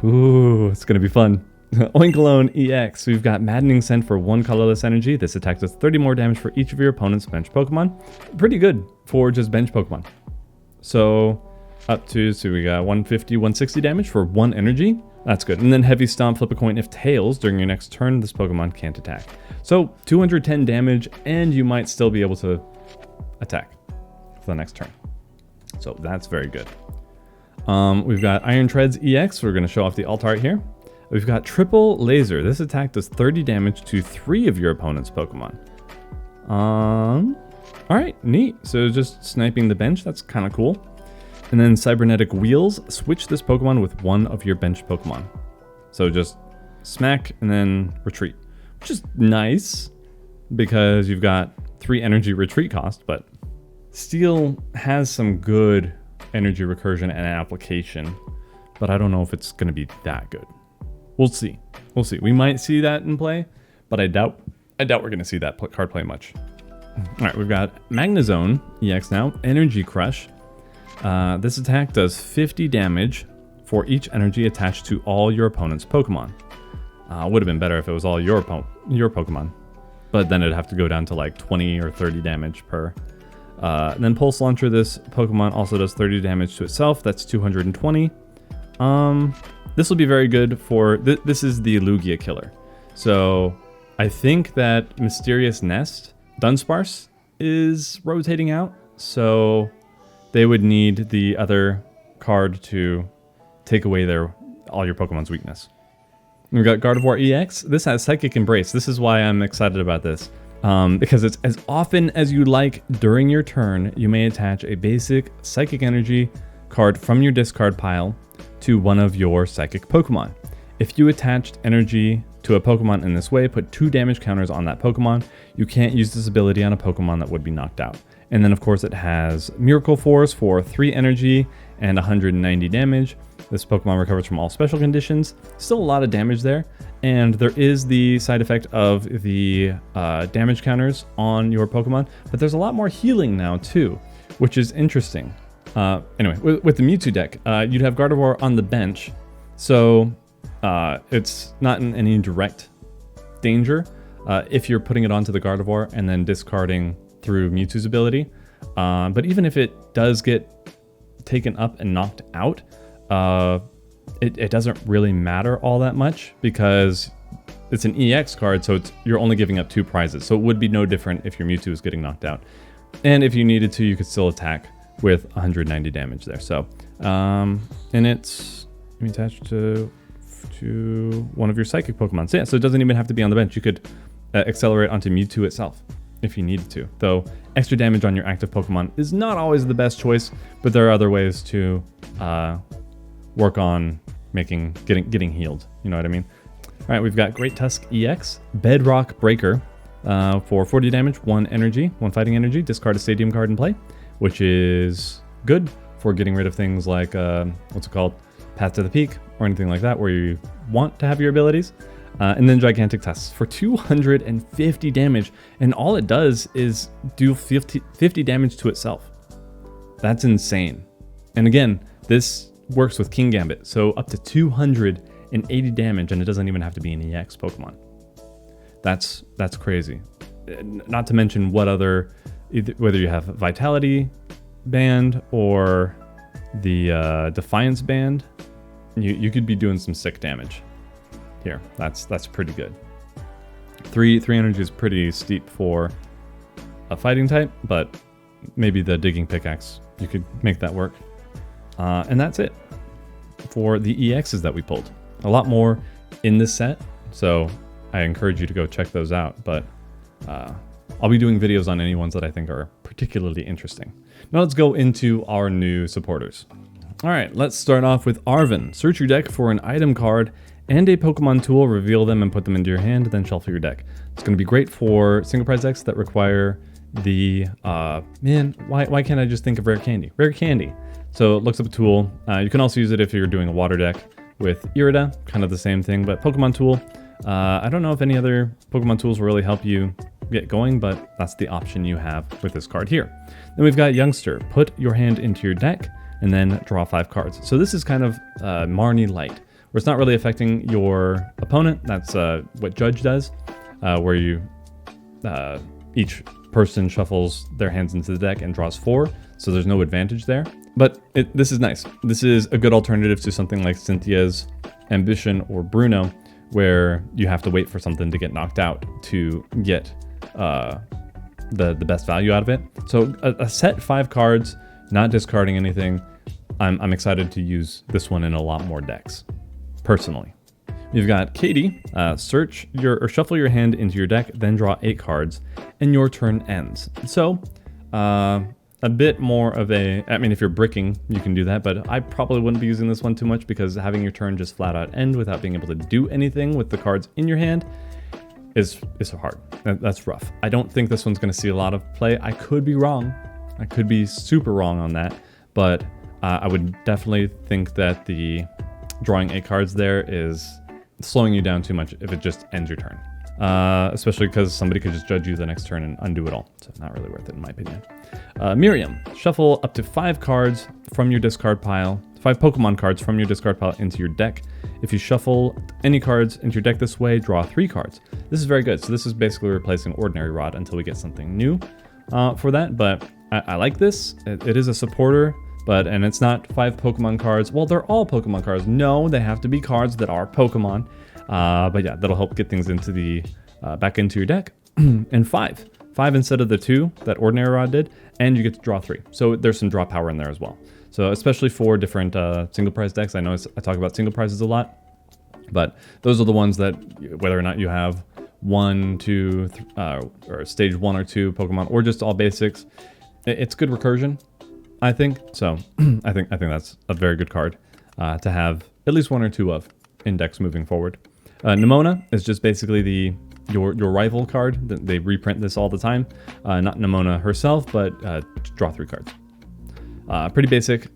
Ooh, it's gonna be fun. Oinkologne EX. We've got Maddening Scent for 1 colorless energy. This attack does 30 more damage for each of your opponent's bench Pokemon. Pretty good for just bench Pokemon. So we got 150, 160 damage for 1 energy. That's good. And then Heavy Stomp, flip a coin. If tails during your next turn, this Pokemon can't attack. So 210 damage, and you might still be able to attack for the next turn. So that's very good. We've got Iron Treads EX. We're going to show off the alt art here. We've got Triple Laser. This attack does 30 damage to 3 of your opponent's Pokemon. Alright, neat. So just sniping the bench, that's kind of cool. And then Cybernetic Wheels. Switch this Pokemon with 1 of your bench Pokemon. So just smack and then retreat. Which is nice, because you've got 3 energy retreat cost, but Steel has some good energy recursion and application, but I don't know if it's going to be that good. We'll see. We'll see. We might see that in play, but I doubt we're going to see that card play much. All right, we've got Magnezone EX now. Energy Crush. This attack does 50 damage for each energy attached to all your opponent's Pokemon. Would have been better if it was all your Pokemon, but then it'd have to go down to like 20 or 30 damage per. And then Pulse Launcher, this Pokemon also does 30 damage to itself. That's 220. This will be very good for... This is the Lugia killer. So I think that Mysterious Nest, Dunsparce, is rotating out. So they would need the other card to take away all your Pokemon's weakness. We've got Gardevoir EX. This has Psychic Embrace. This is why I'm excited about this. Because it's as often as you like during your turn, you may attach a basic Psychic Energy card from your discard pile to one of your Psychic Pokemon. If you attached energy to a Pokemon in this way, put 2 damage counters on that Pokemon. You can't use this ability on a Pokemon that would be knocked out. And then of course it has Miracle Force for 3 energy and 190 damage. This Pokemon recovers from all special conditions. Still a lot of damage there. And there is the side effect of the damage counters on your Pokemon, but there's a lot more healing now too, which is interesting. Anyway, with the Mewtwo deck, you'd have Gardevoir on the bench, so it's not in any direct danger if you're putting it onto the Gardevoir and then discarding through Mewtwo's ability. But even if it does get taken up and knocked out, it doesn't really matter all that much because it's an EX card, so you're only giving up 2 prizes. So it would be no different if your Mewtwo is getting knocked out. And if you needed to, you could still attack with 190 damage there. So, and it's attached to one of your Psychic Pokemon. So yeah, so it doesn't even have to be on the bench. You could accelerate onto Mewtwo itself if you needed to. Though extra damage on your active Pokemon is not always the best choice, but there are other ways to work on getting healed. You know what I mean? All right, we've got Great Tusk EX, Bedrock Breaker for 40 damage, 1 energy, 1 fighting energy. Discard a stadium card and play, which is good for getting rid of things like what's it called, Path to the Peak or anything like that, where you want to have your abilities. And then Gigantic Tusk for 250 damage, and all it does is do 50 damage to itself. That's insane. And again, this works with King Gambit, so up to 280 damage, and it doesn't even have to be an EX Pokemon. That's crazy. Not to mention what other, whether you have Vitality Band or the Defiance Band, you could be doing some sick damage here. That's pretty good. 3 energy is pretty steep for a fighting type, but maybe the Digging Pickaxe, you could make that work. And that's it for the EXs that we pulled. A lot more in this set, so I encourage you to go check those out. But I'll be doing videos on any ones that I think are particularly interesting. Now let's go into our new supporters. All right, let's start off with Arvin. Search your deck for an item card and a Pokemon tool, reveal them and put them into your hand, then shuffle your deck. It's going to be great for single prize decks that require the, man, why can't I just think of Rare Candy? Rare Candy. So it looks up a tool. You can also use it if you're doing a water deck with Irida, kind of the same thing, but Pokemon tool. I don't know if any other Pokemon tools will really help you get going, but that's the option you have with this card here. Then we've got Youngster. Put your hand into your deck and then draw 5 cards. So this is kind of Marnie Light, where it's not really affecting your opponent. That's what Judge does, where you each person shuffles their hands into the deck and draws 4, so there's no advantage there. But this is nice. This is a good alternative to something like Cynthia's Ambition or Bruno, where you have to wait for something to get knocked out to get the best value out of it. So a set 5 cards, not discarding anything. I'm excited to use this one in a lot more decks, personally. You've got Katie. Search or shuffle your hand into your deck, then draw 8 cards, and your turn ends. So a bit more of a, I mean, if you're bricking, you can do that, but I probably wouldn't be using this one too much because having your turn just flat out end without being able to do anything with the cards in your hand is hard. That's rough. I don't think this one's going to see a lot of play. I could be wrong. I could be super wrong on that, but I would definitely think that the drawing 8 cards there is slowing you down too much if it just ends your turn. Especially because somebody could just judge you the next turn and undo it all. So not really worth it in my opinion. Miriam, shuffle up to 5 cards from your discard pile, 5 Pokemon cards from your discard pile into your deck. If you shuffle any cards into your deck this way, draw 3 cards. This is very good. So this is basically replacing Ordinary Rod until we get something new for that. But I like this. It is a supporter, and it's not 5 Pokemon cards. Well, they're all Pokemon cards. No, they have to be cards that are Pokemon. But yeah, that'll help get things into the back into your deck. And 5 instead of the 2 that Ordinary Rod did, and you get to draw 3. So there's some draw power in there as well. So especially for different single prize decks, I know I talk about single prizes a lot, but those are the ones that whether or not you have 1, 2, or stage 1 or 2 Pokemon, or just all basics, it's good recursion, I think. So I think that's a very good card to have at least 1 or 2 of in decks moving forward. Nimona is just basically your rival card. They reprint this all the time. Not Nimona herself, but draw 3 cards. Pretty basic.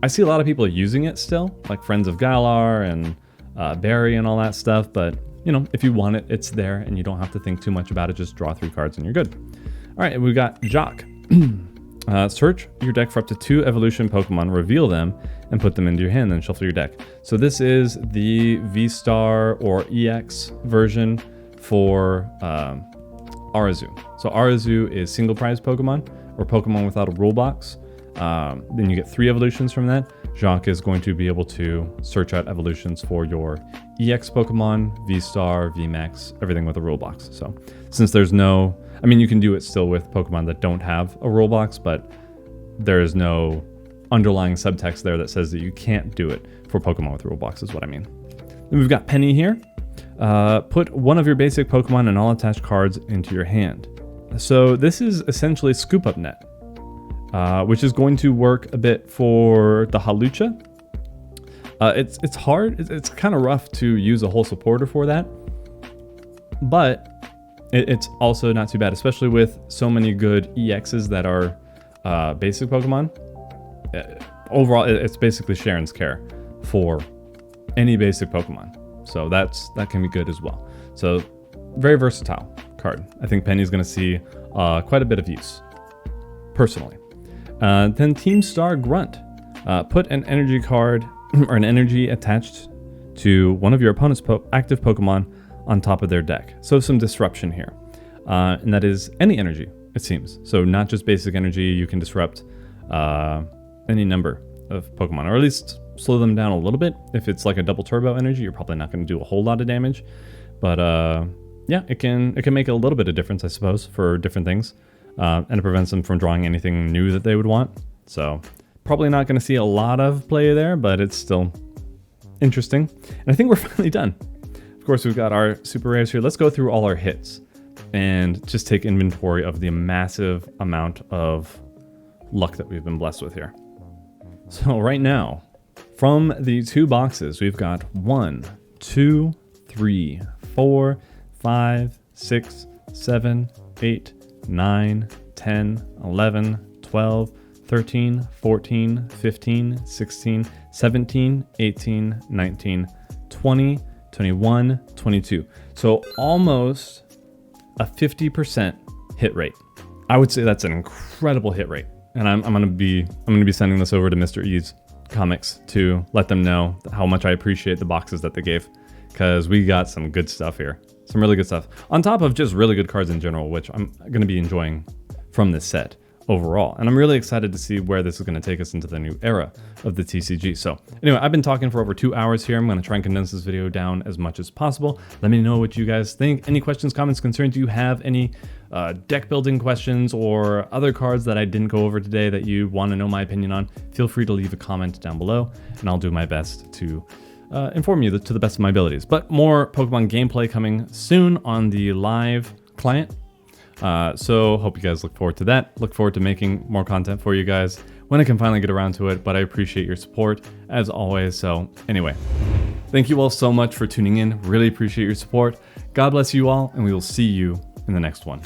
I see a lot of people using it still, like Friends of Galar and Barry and all that stuff, but you know, if you want it, it's there and you don't have to think too much about it. Just draw 3 cards and you're good. All right, we've got Jock. Search your deck for up to 2 evolution Pokemon, reveal them, and put them into your hand, then shuffle your deck. So this is the V-Star or EX version for Arazu. So Arazu is single prize Pokemon, or Pokemon without a rule box. Then you get 3 evolutions from that. Jacques is going to be able to search out evolutions for your EX Pokemon, V-Star, VMAX, everything with a rule box. So since there's no, I mean, you can do it still with Pokemon that don't have a rule box, but there is no underlying subtext there that says that you can't do it for Pokemon with rule box is what I mean. Then we've got Penny here. Put 1 of your basic Pokemon and all attached cards into your hand. So this is essentially Scoop Up Net, which is going to work a bit for the Halucha. It's hard. It's kind of rough to use a whole supporter for that, but it's also not too bad, especially with so many good EXs that are basic Pokemon. Overall, it's basically Sharon's Care for any basic Pokemon. So that can be good as well. So very versatile card. I think Penny's going to see quite a bit of use, personally. Then Team Star Grunt. Put an energy card or an energy attached to one of your opponent's active Pokemon on top of their deck. So some disruption here. And that is any energy, it seems. So not just basic energy, you can disrupt any number of Pokemon, or at least slow them down a little bit. If it's like a double turbo energy, you're probably not going to do a whole lot of damage. But yeah, it can make a little bit of difference, I suppose, for different things. And it prevents them from drawing anything new that they would want. So probably not going to see a lot of play there, but it's still interesting. And I think we're finally done. Of course, we've got our super rares here. Let's go through all our hits and just take inventory of the massive amount of luck that we've been blessed with here. So right now, from the 2 boxes, we've got 1, 2, 3, 4, 5, 6, 7, 8, 9, 10, 11, 12, 13, 14, 15, 16, 17, 18, 19, 20, 21, 22. So almost a 50% hit rate. I would say that's an incredible hit rate. And I'm gonna be sending this over to Mr. E's Comics to let them know how much I appreciate the boxes that they gave, because we got some good stuff here. Some really good stuff. On top of just really good cards in general, which I'm gonna be enjoying from this set overall. And I'm really excited to see where this is gonna take us into the new era of the TCG. So anyway, I've been talking for over 2 hours here. I'm gonna try and condense this video down as much as possible. Let me know what you guys think. Any questions, comments, concerns? Do you have any deck building questions or other cards that I didn't go over today that you wanna know my opinion on? Feel free to leave a comment down below and I'll do my best to inform you to the best of my abilities. But more Pokemon gameplay coming soon on the live client. So hope you guys look forward to that. Look forward to making more content for you guys when I can finally get around to it, but I appreciate your support as always. So anyway, thank you all so much for tuning in. Really appreciate your support. God bless you all, and we will see you in the next one.